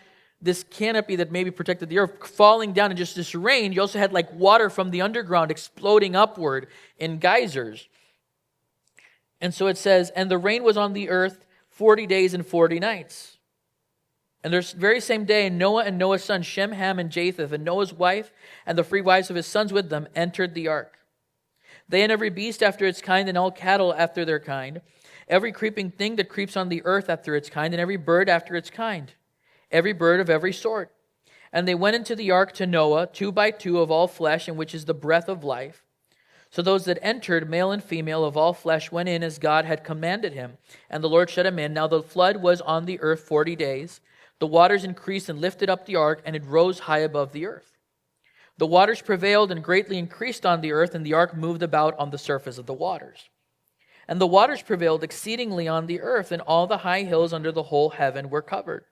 this canopy that maybe protected the earth falling down in just this rain. You also had like water from the underground exploding upward in geysers. And so it says, and the rain was on the earth 40 days and 40 nights. And there's very same day, Noah and Noah's sons, Shem, Ham, and Japheth, and Noah's wife, and the free wives of his sons with them, entered the ark. They and every beast after its kind, and all cattle after their kind, every creeping thing that creeps on the earth after its kind, and every bird after its kind, every bird of every sort. And they went into the ark to Noah, 2 by 2 of all flesh, in which is the breath of life. So those that entered, male and female of all flesh, went in as God had commanded him. And the Lord shut him in. Now the flood was on the earth 40 days. The waters increased and lifted up the ark, and it rose high above the earth. The waters prevailed and greatly increased on the earth, and the ark moved about on the surface of the waters. And the waters prevailed exceedingly on the earth, and all the high hills under the whole heaven were covered.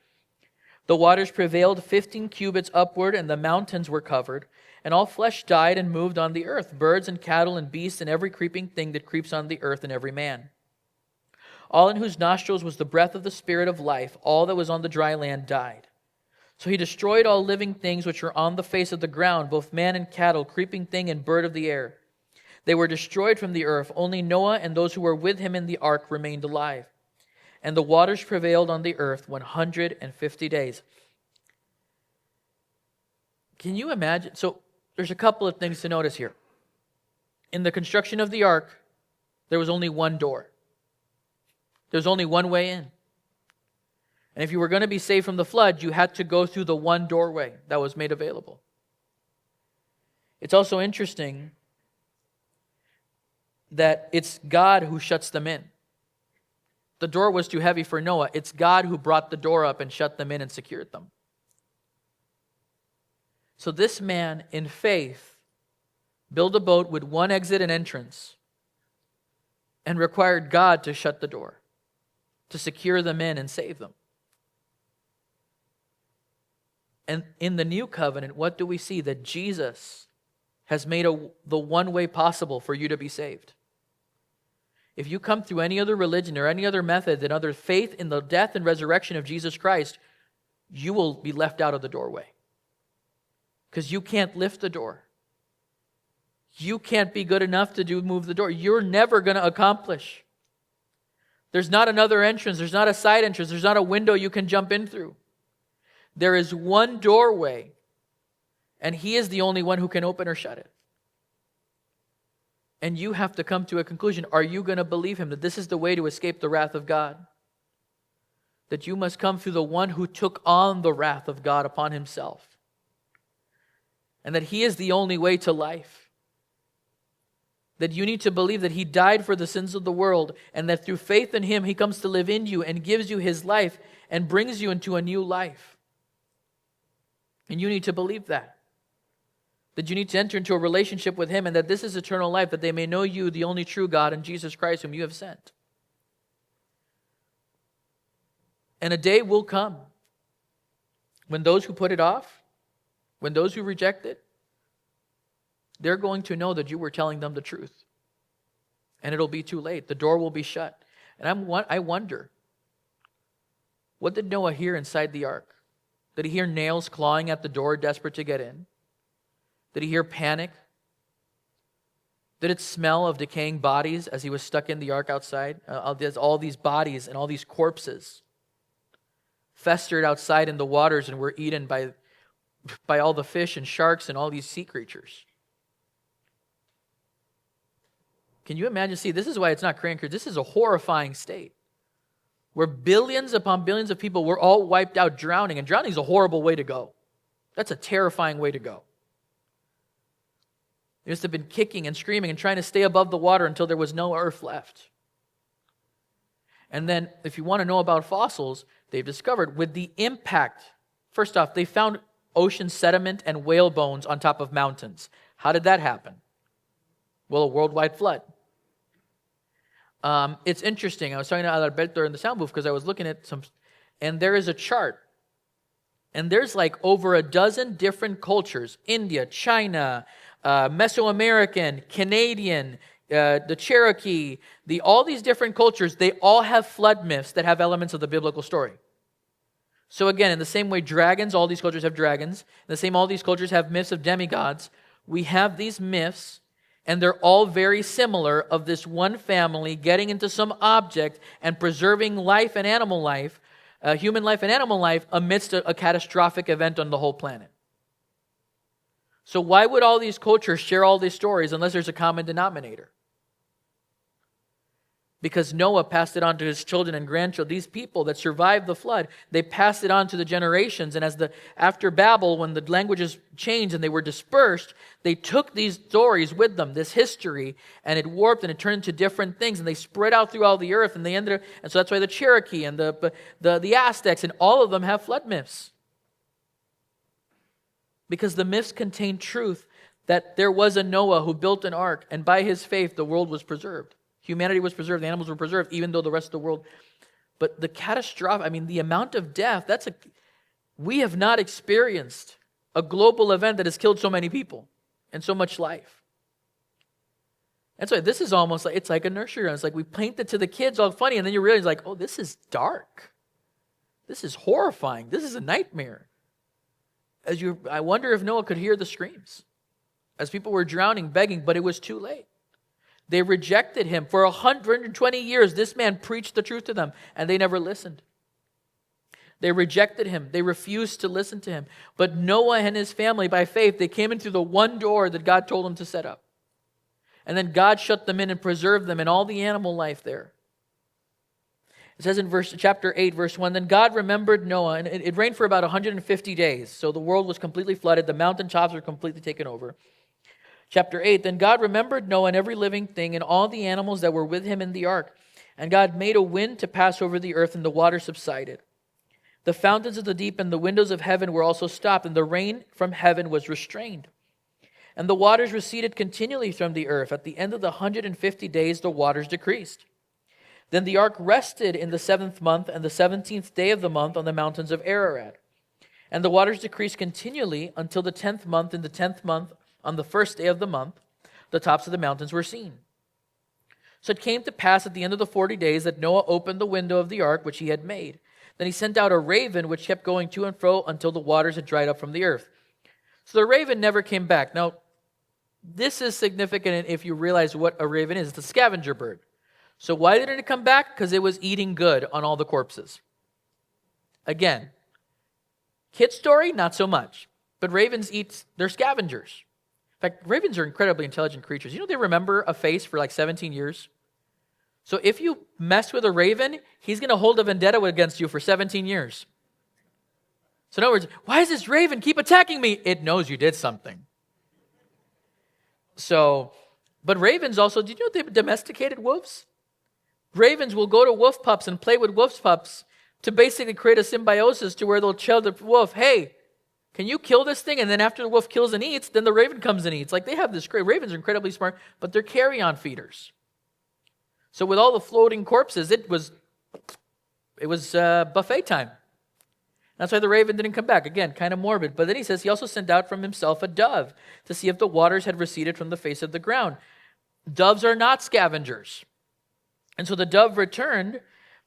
The waters prevailed 15 cubits upward, and the mountains were covered. And all flesh died and moved on the earth, birds and cattle and beasts and every creeping thing that creeps on the earth and every man. All in whose nostrils was the breath of the Spirit of life, all that was on the dry land died. So he destroyed all living things which were on the face of the ground, both man and cattle, creeping thing and bird of the air. They were destroyed from the earth. Only Noah and those who were with him in the ark remained alive. And the waters prevailed on the earth 150 days. Can you imagine? So there's a couple of things to notice here. In the construction of the ark, there was only one door. There's only one way in. And if you were going to be saved from the flood, you had to go through the one doorway that was made available. It's also interesting that it's God who shuts them in. The door was too heavy for Noah. It's God who brought the door up and shut them in and secured them. So this man, in faith, built a boat with one exit and entrance and required God to shut the door, to secure them in and save them. And in the new covenant, what do we see? That Jesus has made the one way possible for you to be saved. If you come through any other religion or any other method than other faith in the death and resurrection of Jesus Christ, you will be left out of the doorway. Because you can't lift the door. You can't be good enough to move the door. You're never going to accomplish. There's not another entrance. There's not a side entrance. There's not a window you can jump in through. There is one doorway, and He is the only one who can open or shut it. And you have to come to a conclusion. Are you going to believe Him that this is the way to escape the wrath of God? That you must come through the one who took on the wrath of God upon Himself. and that he is the only way to life. That you need to believe that he died for the sins of the world, and that through faith in him, he comes to live in you and gives you his life and brings you into a new life. And you need to believe that. That you need to enter into a relationship with him, and that this is eternal life, that they may know you, the only true God, and Jesus Christ, whom you have sent. And a day will come when those who put it off, when those who reject it, they're going to know that you were telling them the truth. And it'll be too late. The door will be shut. And I wonder, what did Noah hear inside the ark? Did he hear nails clawing at the door, desperate to get in? Did he hear panic? Did it smell of decaying bodies as he was stuck in the ark outside? There's all these bodies and all these corpses festered outside in the waters and were eaten by all the fish and sharks and all these sea creatures. Can you imagine? See, this is why it's not Korean. This is a horrifying state where billions upon billions of people were all wiped out drowning. And drowning is a horrible way to go. That's a terrifying way to go. They must have been kicking and screaming and trying to stay above the water until there was no earth left. And then, if you want to know about fossils, they've discovered with the impact, first off, they found ocean sediment and whale bones on top of mountains. How did that happen? Well, a worldwide flood. It's interesting. I was talking to Alberto in the sound booth because I was looking at some, and there is a chart. And there's like over a dozen different cultures: India, China, Mesoamerican, Canadian, the Cherokee, all these different cultures, they all have flood myths that have elements of the biblical story. So again, in the same way dragons, all these cultures have dragons, in the same all these cultures have myths of demigods, we have these myths, and they're all very similar, of this one family getting into some object and preserving life and animal life, human life and animal life, amidst a catastrophic event on the whole planet. So why would all these cultures share all these stories unless there's a common denominator? Because Noah passed it on to his children and grandchildren. These people that survived the flood, they passed it on to the generations. And after Babel, when the languages changed and they were dispersed, they took these stories with them, this history, and it warped and it turned into different things, and they spread out through all the earth, and they ended up, and so that's why the Cherokee and the Aztecs and all of them have flood myths. Because the myths contain truth that there was a Noah who built an ark, and by his faith the world was preserved. Humanity was preserved, the animals were preserved, even though the rest of the world. But the catastrophic, the amount of death, we have not experienced a global event that has killed so many people and so much life. And so this is almost like, it's like a nursery rhyme. It's like we paint it to the kids all funny, and then you realize like, oh, this is dark. This is horrifying. This is a nightmare. I wonder if Noah could hear the screams as people were drowning, begging, but it was too late. They rejected him. For 120 years, this man preached the truth to them, and they never listened. They rejected him. They refused to listen to him. But Noah and his family, by faith, they came in through the one door that God told them to set up. And then God shut them in and preserved them and all the animal life there. It says in chapter 8, verse 1, then God remembered Noah, and it rained for about 150 days. So the world was completely flooded. The mountaintops were completely taken over. Chapter 8, then God remembered Noah and every living thing and all the animals that were with him in the ark. And God made a wind to pass over the earth, and the water subsided. The fountains of the deep and the windows of heaven were also stopped, and the rain from heaven was restrained. And the waters receded continually from the earth. At the end of the 150 days, the waters decreased. Then the ark rested in the 7th month and the 17th day of the month on the mountains of Ararat. And the waters decreased continually until the 10th month. In the 10th month, on the 1st day of the month, the tops of the mountains were seen. So it came to pass at the end of the 40 days that Noah opened the window of the ark which he had made. Then he sent out a raven which kept going to and fro until the waters had dried up from the earth. So the raven never came back. Now, this is significant if you realize what a raven is. It's a scavenger bird. So why didn't it come back? Because it was eating good on all the corpses. Again, kid story, not so much. But ravens they're scavengers. In fact, ravens are incredibly intelligent creatures. You know they remember a face for like 17 years? So if you mess with a raven, he's going to hold a vendetta against you for 17 years. So in other words, why does this raven keep attacking me? It knows you did something. But ravens also, did you know they've domesticated wolves? Ravens will go to wolf pups and play with wolf pups to basically create a symbiosis to where they'll tell the wolf, hey, can you kill this thing? And then after the wolf kills and eats, then the raven comes and eats. Like they have this great, ravens are incredibly smart, but they're carrion feeders. So with all the floating corpses, it was buffet time. That's why the raven didn't come back. Again, kind of morbid. But then he says he also sent out from himself a dove to see if the waters had receded from the face of the ground. Doves are not scavengers. And so the dove returned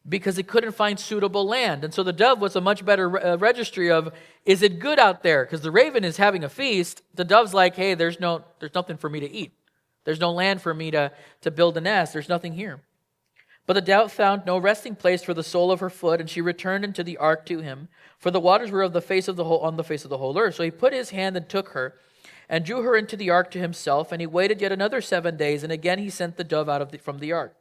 because it couldn't find suitable land. And so the dove was a much better registry of, is it good out there? Because the raven is having a feast. The dove's like, hey, there's nothing for me to eat. There's no land for me to build a nest. There's nothing here. But the dove found no resting place for the sole of her foot, and she returned into the ark to him, for the waters were on the face of the whole earth. So he put his hand and took her, and drew her into the ark to himself, and he waited yet another 7 days, and again he sent the dove out from the ark.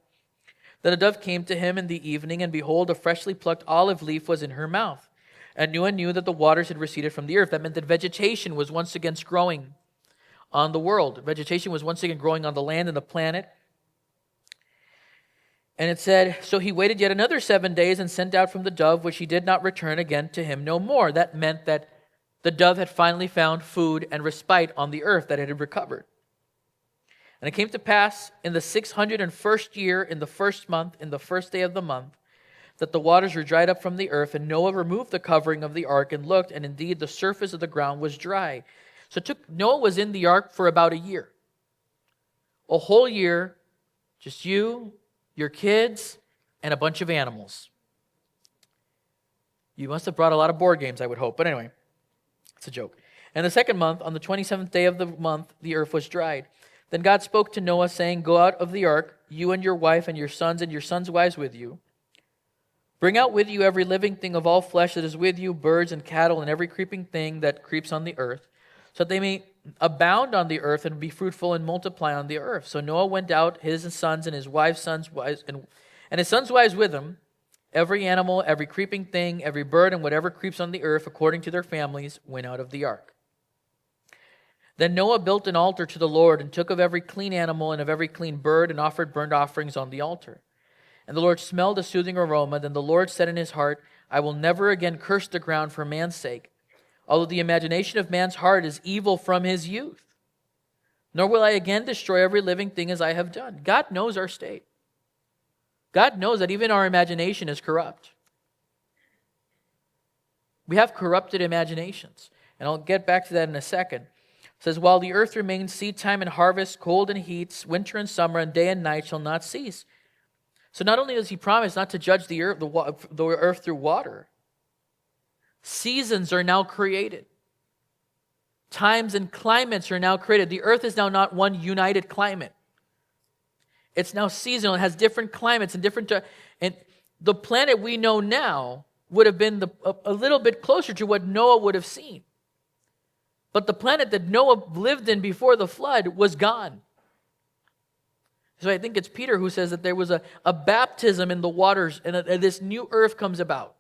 Then a dove came to him in the evening, and behold, a freshly plucked olive leaf was in her mouth. And Noah knew that the waters had receded from the earth. That meant that vegetation was once again growing on the world. Vegetation was once again growing on the land and the planet. And it said, so he waited yet another 7 days and sent out from the dove, which he did not return again to him no more. That meant that the dove had finally found food and respite on the earth that it had recovered. And it came to pass in the 601st year, in the first month, in the first day of the month, that the waters were dried up from the earth, and Noah removed the covering of the ark and looked, and indeed the surface of the ground was dry. So Noah was in the ark for about a year. A whole year, just you, your kids, and a bunch of animals. You must have brought a lot of board games, I would hope. But anyway, it's a joke. And the second month, on the 27th day of the month, the earth was dried. Then God spoke to Noah, saying, go out of the ark, you and your wife and your sons' wives with you. Bring out with you every living thing of all flesh that is with you, birds and cattle and every creeping thing that creeps on the earth, so that they may abound on the earth and be fruitful and multiply on the earth. So Noah went out, his sons and his wife's sons' wives, and his sons' wives with him, every animal, every creeping thing, every bird, and whatever creeps on the earth, according to their families, went out of the ark. Then Noah built an altar to the Lord, and took of every clean animal and of every clean bird, and offered burnt offerings on the altar. And the Lord smelled a soothing aroma. Then the Lord said in his heart, I will never again curse the ground for man's sake, although the imagination of man's heart is evil from his youth. Nor will I again destroy every living thing as I have done. God knows our state. God knows that even our imagination is corrupt. We have corrupted imaginations. And I'll get back to that in a second. It says, while the earth remains, seed time and harvest, cold and heat, winter and summer, and day and night shall not cease. So not only does he promise not to judge the earth through water, seasons are now created. Times and climates are now created. The earth is now not one united climate. It's now seasonal. It has different climates and different... And the planet we know now would have been a little bit closer to what Noah would have seen. But the planet that Noah lived in before the flood was gone. So I think it's Peter who says that there was a baptism in the waters, and this new earth comes about.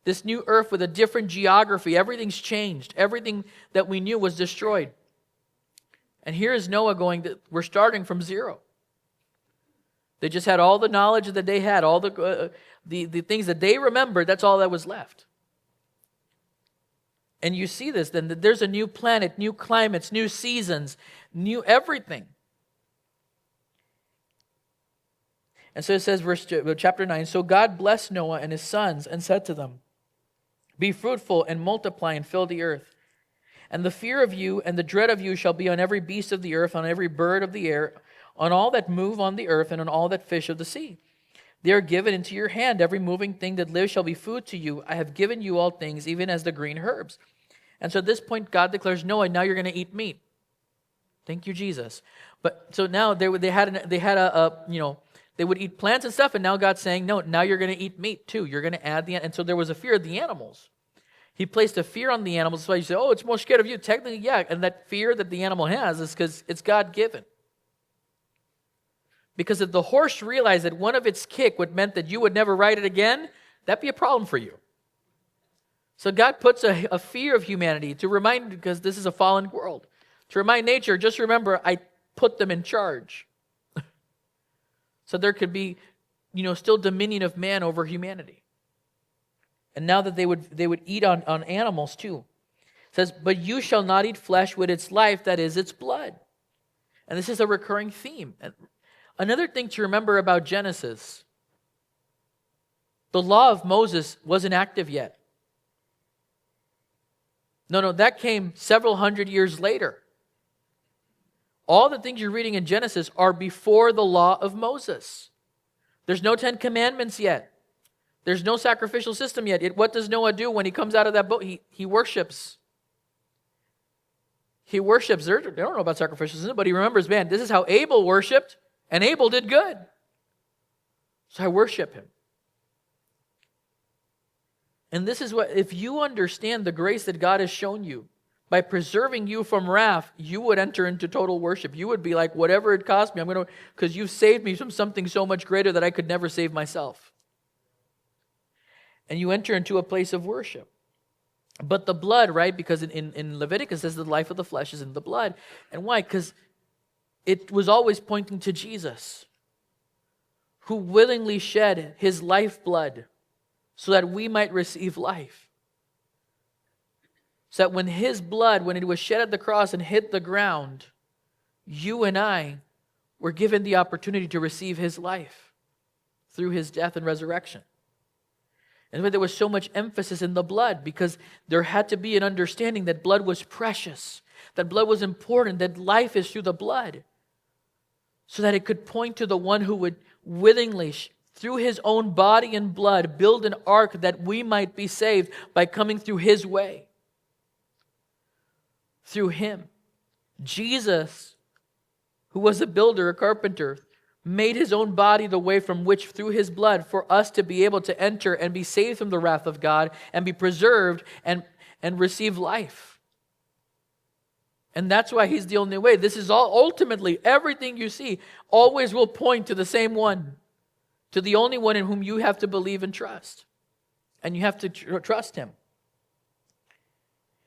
This new earth with a different geography. Everything's changed. Everything that we knew was destroyed. And here is Noah we're starting from zero. They just had all the knowledge that they had, all the things that they remembered, that's all that was left. And you see this, then, that there's a new planet, new climates, new seasons, new everything. And so it says, chapter 9, so God blessed Noah and his sons and said to them, be fruitful and multiply and fill the earth. And the fear of you and the dread of you shall be on every beast of the earth, on every bird of the air, on all that move on the earth, and on all that fish of the sea. They are given into your hand. Every moving thing that lives shall be food to you. I have given you all things, even as the green herbs. And so at this point, God declares, Noah, now you're going to eat meat. Thank you, Jesus. But so now they would eat plants and stuff, and now God's saying, no, now you're going to eat meat too. You're going to add and so there was a fear of the animals. He placed a fear on the animals. That's why you say, oh, it's more scared of you. Technically, yeah, and that fear that the animal has is because it's God-given. Because if the horse realized that one of its kick would meant that you would never ride it again, that'd be a problem for you. So God puts a fear of humanity to remind, because this is a fallen world, To remind nature, just remember, I put them in charge. So there could be, still dominion of man over humanity. And now that they would eat on animals too. It says, but you shall not eat flesh with its life, that is its blood. And this is a recurring theme. And another thing to remember about Genesis, the law of Moses wasn't active yet. No, that came several hundred years later. All the things you're reading in Genesis are before the law of Moses. There's no 10 Commandments yet. There's no sacrificial system yet. What does Noah do when he comes out of that boat? He worships. He worships. They don't know about sacrificial system, but he remembers, man, this is how Abel worshipped, and Abel did good. So I worship him. And this is what, if you understand the grace that God has shown you, by preserving you from wrath, you would enter into total worship. You would be like, whatever it cost me, because you've saved me from something so much greater that I could never save myself. And you enter into a place of worship. But the blood, right? Because in Leviticus it says the life of the flesh is in the blood. And why? Because it was always pointing to Jesus, who willingly shed his lifeblood so that we might receive life. So that when his blood, when it was shed at the cross and hit the ground, you and I were given the opportunity to receive his life through his death and resurrection. And there was so much emphasis in the blood because there had to be an understanding that blood was precious, that blood was important, that life is through the blood. So that it could point to the one who would willingly, through his own body and blood, build an ark that we might be saved by coming through his way. Through him. Jesus, who was a builder, a carpenter, made his own body the way from which, through his blood, for us to be able to enter and be saved from the wrath of God and be preserved and receive life. And that's why he's the only way. This is all, ultimately, everything you see always will point to the same one, to the only one in whom you have to believe and trust. And you have to trust him.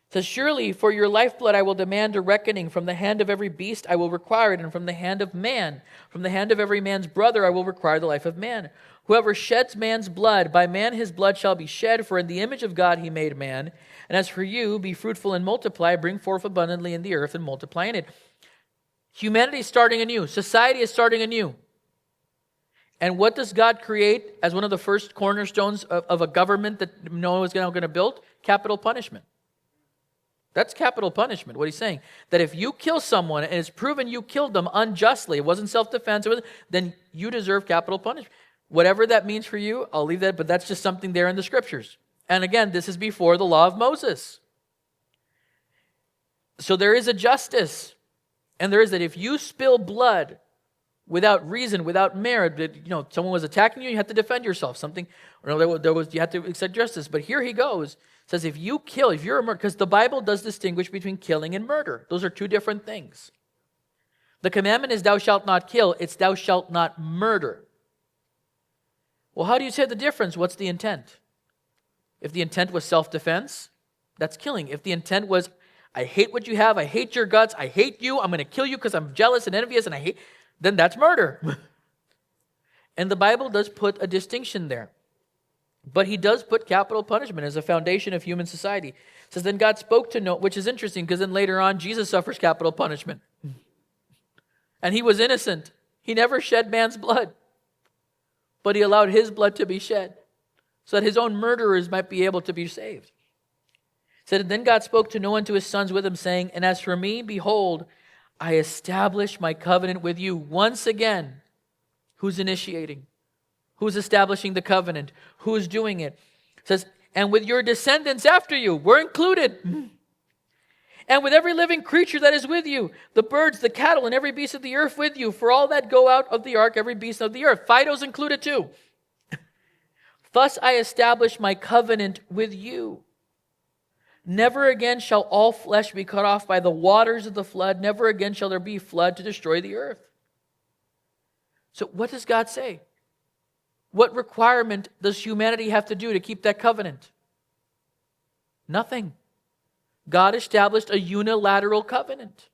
It says, surely for your lifeblood I will demand a reckoning. From the hand of every beast I will require it, and from the hand of man, from the hand of every man's brother I will require the life of man. Whoever sheds man's blood, by man his blood shall be shed, for in the image of God he made man. And as for you, be fruitful and multiply, bring forth abundantly in the earth and multiply in it. Humanity is starting anew. Society is starting anew. And what does God create as one of the first cornerstones of a government that Noah was going to build? Capital punishment. That's capital punishment, what he's saying. That if you kill someone and it's proven you killed them unjustly, it wasn't self-defense, then you deserve capital punishment. Whatever that means for you, I'll leave that, but that's just something there in the scriptures. And again, this is before the law of Moses. So there is a justice. And there is that if you spill blood without reason, without merit, that someone was attacking you, you had to defend yourself. Something, you had to accept justice. But here he goes. Says if you're a murderer, because the Bible does distinguish between killing and murder. Those are two different things. The commandment is thou shalt not kill. It's thou shalt not murder. Well, how do you say the difference? What's the intent? If the intent was self-defense, that's killing. If the intent was, I hate what you have, I hate your guts, I hate you, I'm going to kill you because I'm jealous and envious and I hate, then that's murder. And the Bible does put a distinction there. But he does put capital punishment as a foundation of human society. It says, then God spoke to Noah, which is interesting because then later on, Jesus suffers capital punishment. And he was innocent. He never shed man's blood. But he allowed his blood to be shed so that his own murderers might be able to be saved. It said, then God spoke to Noah and to his sons with him, saying, and as for me, behold, I establish my covenant with you. Once again, who's initiating? Who's establishing the covenant? Who's doing it? It says, and with your descendants after you, we're included. And with every living creature that is with you, the birds, the cattle, and every beast of the earth with you, for all that go out of the ark, every beast of the earth. Fido's included too. Thus I establish my covenant with you. Never again shall all flesh be cut off by the waters of the flood. Never again shall there be flood to destroy the earth. So what does God say? What requirement does humanity have to do to keep that covenant? Nothing. God established a unilateral covenant.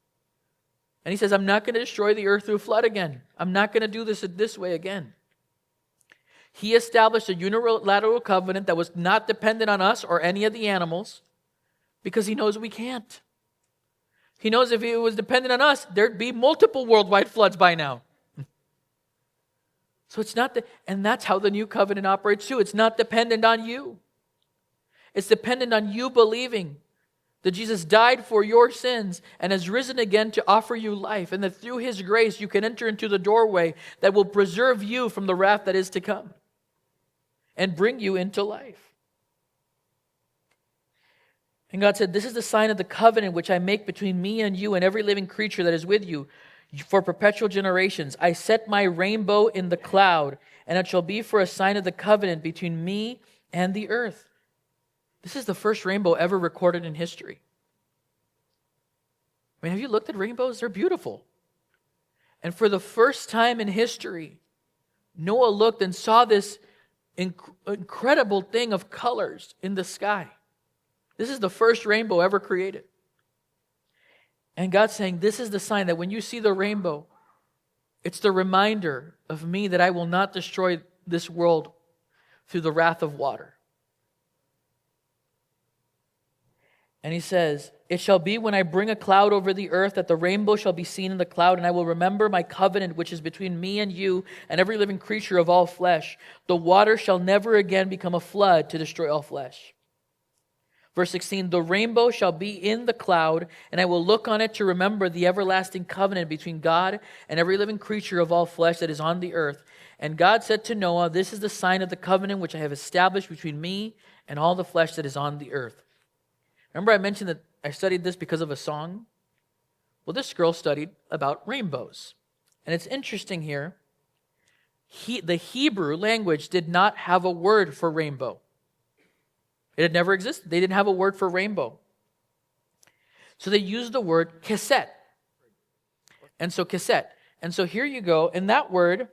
And he says, I'm not going to destroy the earth through a flood again. I'm not going to do this way again. He established a unilateral covenant that was not dependent on us or any of the animals because he knows we can't. He knows if it was dependent on us, there'd be multiple worldwide floods by now. So it's not, and that's how the new covenant operates too. It's not dependent on you. It's dependent on you believing that Jesus died for your sins and has risen again to offer you life, and that through his grace you can enter into the doorway that will preserve you from the wrath that is to come and bring you into life. And God said, this is the sign of the covenant which I make between me and you and every living creature that is with you for perpetual generations. I set my rainbow in the cloud, and it shall be for a sign of the covenant between me and the earth. This is the first rainbow ever recorded in history. I mean, have you looked at rainbows? They're beautiful. And for the first time in history, Noah looked and saw this incredible thing of colors in the sky. This is the first rainbow ever created. And God's saying, this is the sign that when you see the rainbow, it's the reminder of me that I will not destroy this world through the wrath of water. And he says, it shall be when I bring a cloud over the earth that the rainbow shall be seen in the cloud, and I will remember my covenant which is between me and you and every living creature of all flesh. The water shall never again become a flood to destroy all flesh. Verse 16, the rainbow shall be in the cloud, and I will look on it to remember the everlasting covenant between God and every living creature of all flesh that is on the earth. And God said to Noah, this is the sign of the covenant which I have established between me and all the flesh that is on the earth. Remember I mentioned that I studied this because of a song? Well, this girl studied about rainbows. And it's interesting here, the Hebrew language did not have a word for rainbow. It had never existed. They didn't have a word for rainbow. So they used the word kesed. And so kesed. And so here you go. And that word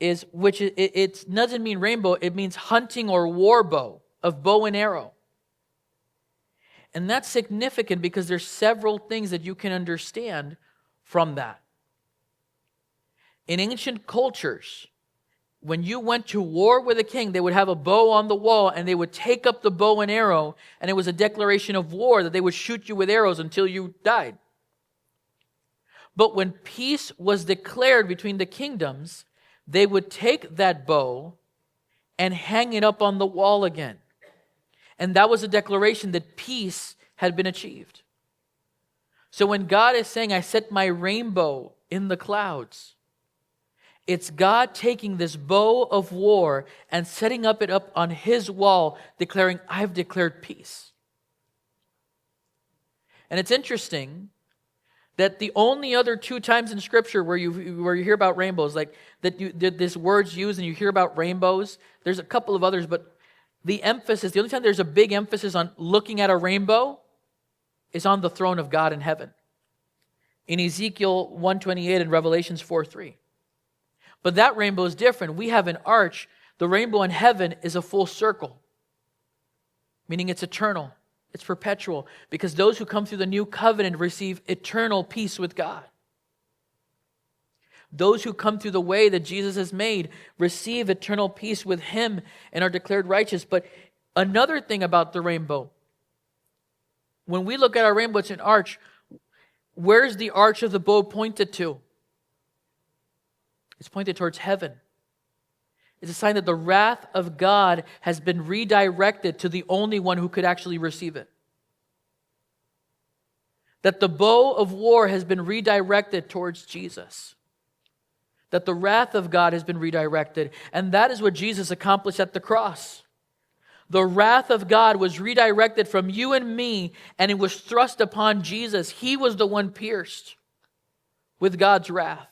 is, which it doesn't mean rainbow, it means hunting or war bow, of bow and arrow. And that's significant because there's several things that you can understand from that. In ancient cultures, when you went to war with a king, they would have a bow on the wall and they would take up the bow and arrow, and it was a declaration of war that they would shoot you with arrows until you died. But when peace was declared between the kingdoms, they would take that bow and hang it up on the wall again. And that was a declaration that peace had been achieved. So when God is saying, I set my rainbow in the clouds, it's God taking this bow of war and setting it up on his wall, declaring, I've declared peace. And it's interesting that the only other two times in Scripture where you hear about rainbows, like that this word's used and you hear about rainbows, there's a couple of others, but the only time there's a big emphasis on looking at a rainbow is on the throne of God in heaven. In Ezekiel 1:28 and Revelations 4:3. But that rainbow is different. We have an arch. The rainbow in heaven is a full circle, meaning it's eternal. It's perpetual, because those who come through the new covenant receive eternal peace with God. Those who come through the way that Jesus has made receive eternal peace with him and are declared righteous. But another thing about the rainbow, when we look at our rainbow, it's an arch. Where's the arch of the bow pointed to? It's pointed towards heaven. It's a sign that the wrath of God has been redirected to the only one who could actually receive it. That the bow of war has been redirected towards Jesus. That the wrath of God has been redirected. And that is what Jesus accomplished at the cross. The wrath of God was redirected from you and me, and it was thrust upon Jesus. He was the one pierced with God's wrath.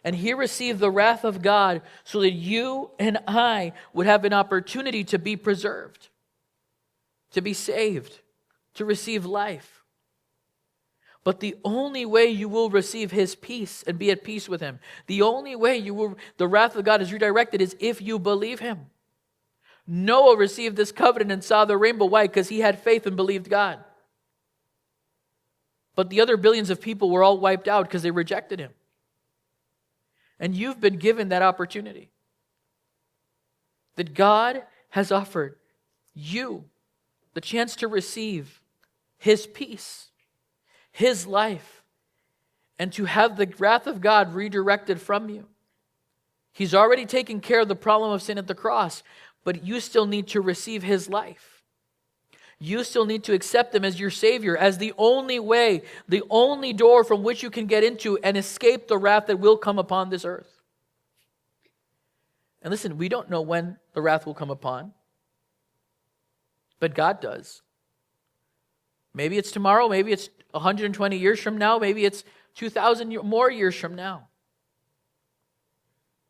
And he received the wrath of God so that you and I would have an opportunity to be preserved, to be saved, to receive life. But the only way you will receive his peace and be at peace with him, the only way the wrath of God is redirected is if you believe him. Noah received this covenant and saw the rainbow. Why? Because he had faith and believed God. But the other billions of people were all wiped out because they rejected him. And you've been given that opportunity. That God has offered you the chance to receive his peace, his life, and to have the wrath of God redirected from you. He's already taken care of the problem of sin at the cross, but you still need to receive his life. You still need to accept him as your Savior, as the only way, the only door from which you can get into and escape the wrath that will come upon this earth. And listen, we don't know when the wrath will come upon, but God does. Maybe it's tomorrow, maybe it's 120 years from now, maybe it's 2,000 more years from now.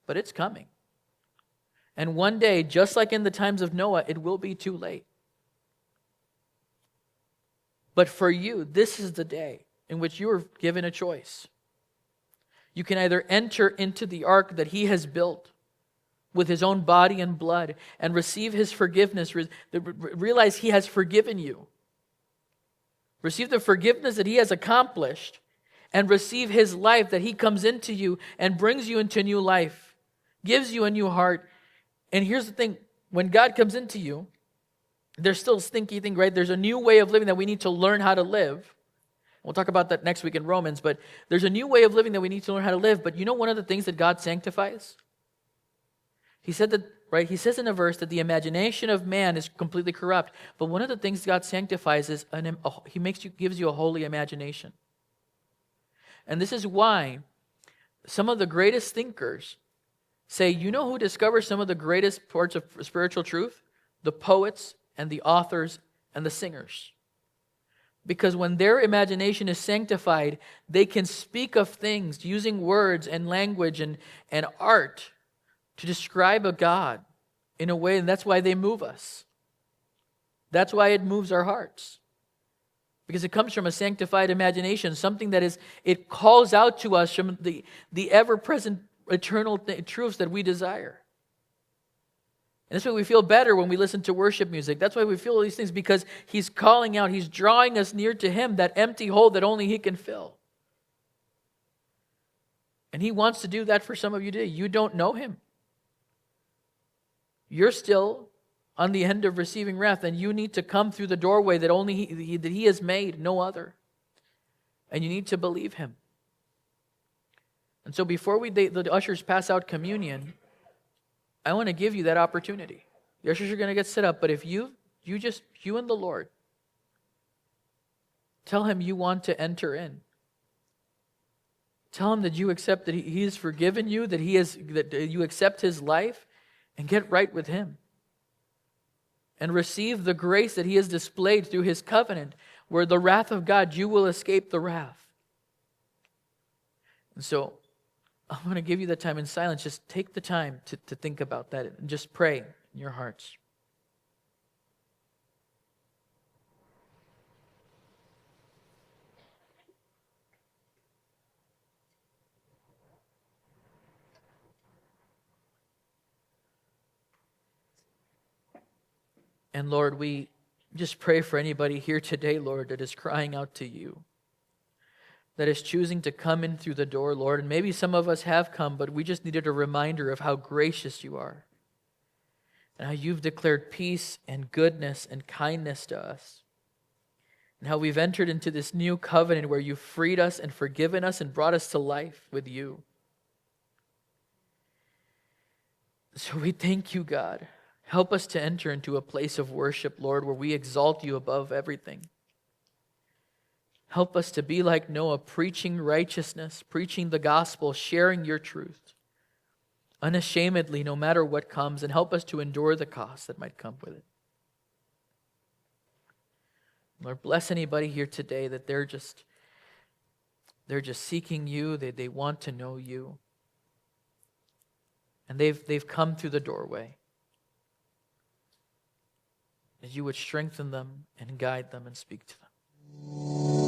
But it's coming. And one day, just like in the times of Noah, it will be too late. But for you, this is the day in which you are given a choice. You can either enter into the ark that he has built with his own body and blood and receive his forgiveness, realize he has forgiven you. Receive the forgiveness that he has accomplished and receive his life that he comes into you and brings you into new life, gives you a new heart. And here's the thing, when God comes into you, there's still a stinky thing, right? There's a new way of living that we need to learn how to live. We'll talk about that next week in Romans, but there's a new way of living that we need to learn how to live. But you know one of the things that God sanctifies? He said that, right? He says in a verse that the imagination of man is completely corrupt. But one of the things God sanctifies is gives you a holy imagination. And this is why some of the greatest thinkers say, you know who discovers some of the greatest parts of spiritual truth? The poets and the authors and the singers. Because when their imagination is sanctified, they can speak of things using words and language and art to describe a God in a way, and that's why they move us. That's why it moves our hearts. Because it comes from a sanctified imagination, something that it calls out to us from the ever-present eternal truths that we desire. And that's why we feel better when we listen to worship music. That's why we feel all these things, because he's calling out, he's drawing us near to him, that empty hole that only he can fill. And he wants to do that for some of you today. You don't know him. You're still on the end of receiving wrath, and you need to come through the doorway that only he has made, no other. And you need to believe him. And so before the ushers pass out communion, I want to give you that opportunity. The ushers are going to get set up, but if you and the Lord, tell him you want to enter in. Tell him that you accept that he has forgiven you, that you accept his life, and get right with him. And receive the grace that he has displayed through his covenant, where the wrath of God, you will escape the wrath. And so, I'm going to give you that time in silence. Just take the time to think about that and just pray in your hearts. And Lord, we just pray for anybody here today, Lord, that is crying out to you, that is choosing to come in through the door, Lord. And maybe some of us have come, but we just needed a reminder of how gracious you are and how you've declared peace and goodness and kindness to us, and how we've entered into this new covenant where you've freed us and forgiven us and brought us to life with you. So we thank you, God. Help us to enter into a place of worship, Lord, where we exalt you above everything. Help us to be like Noah, preaching righteousness, preaching the gospel, sharing your truth unashamedly, no matter what comes, and help us to endure the cost that might come with it. Lord, bless anybody here today that they're just seeking you, they want to know you, and they've come through the doorway. That you would strengthen them and guide them and speak to them.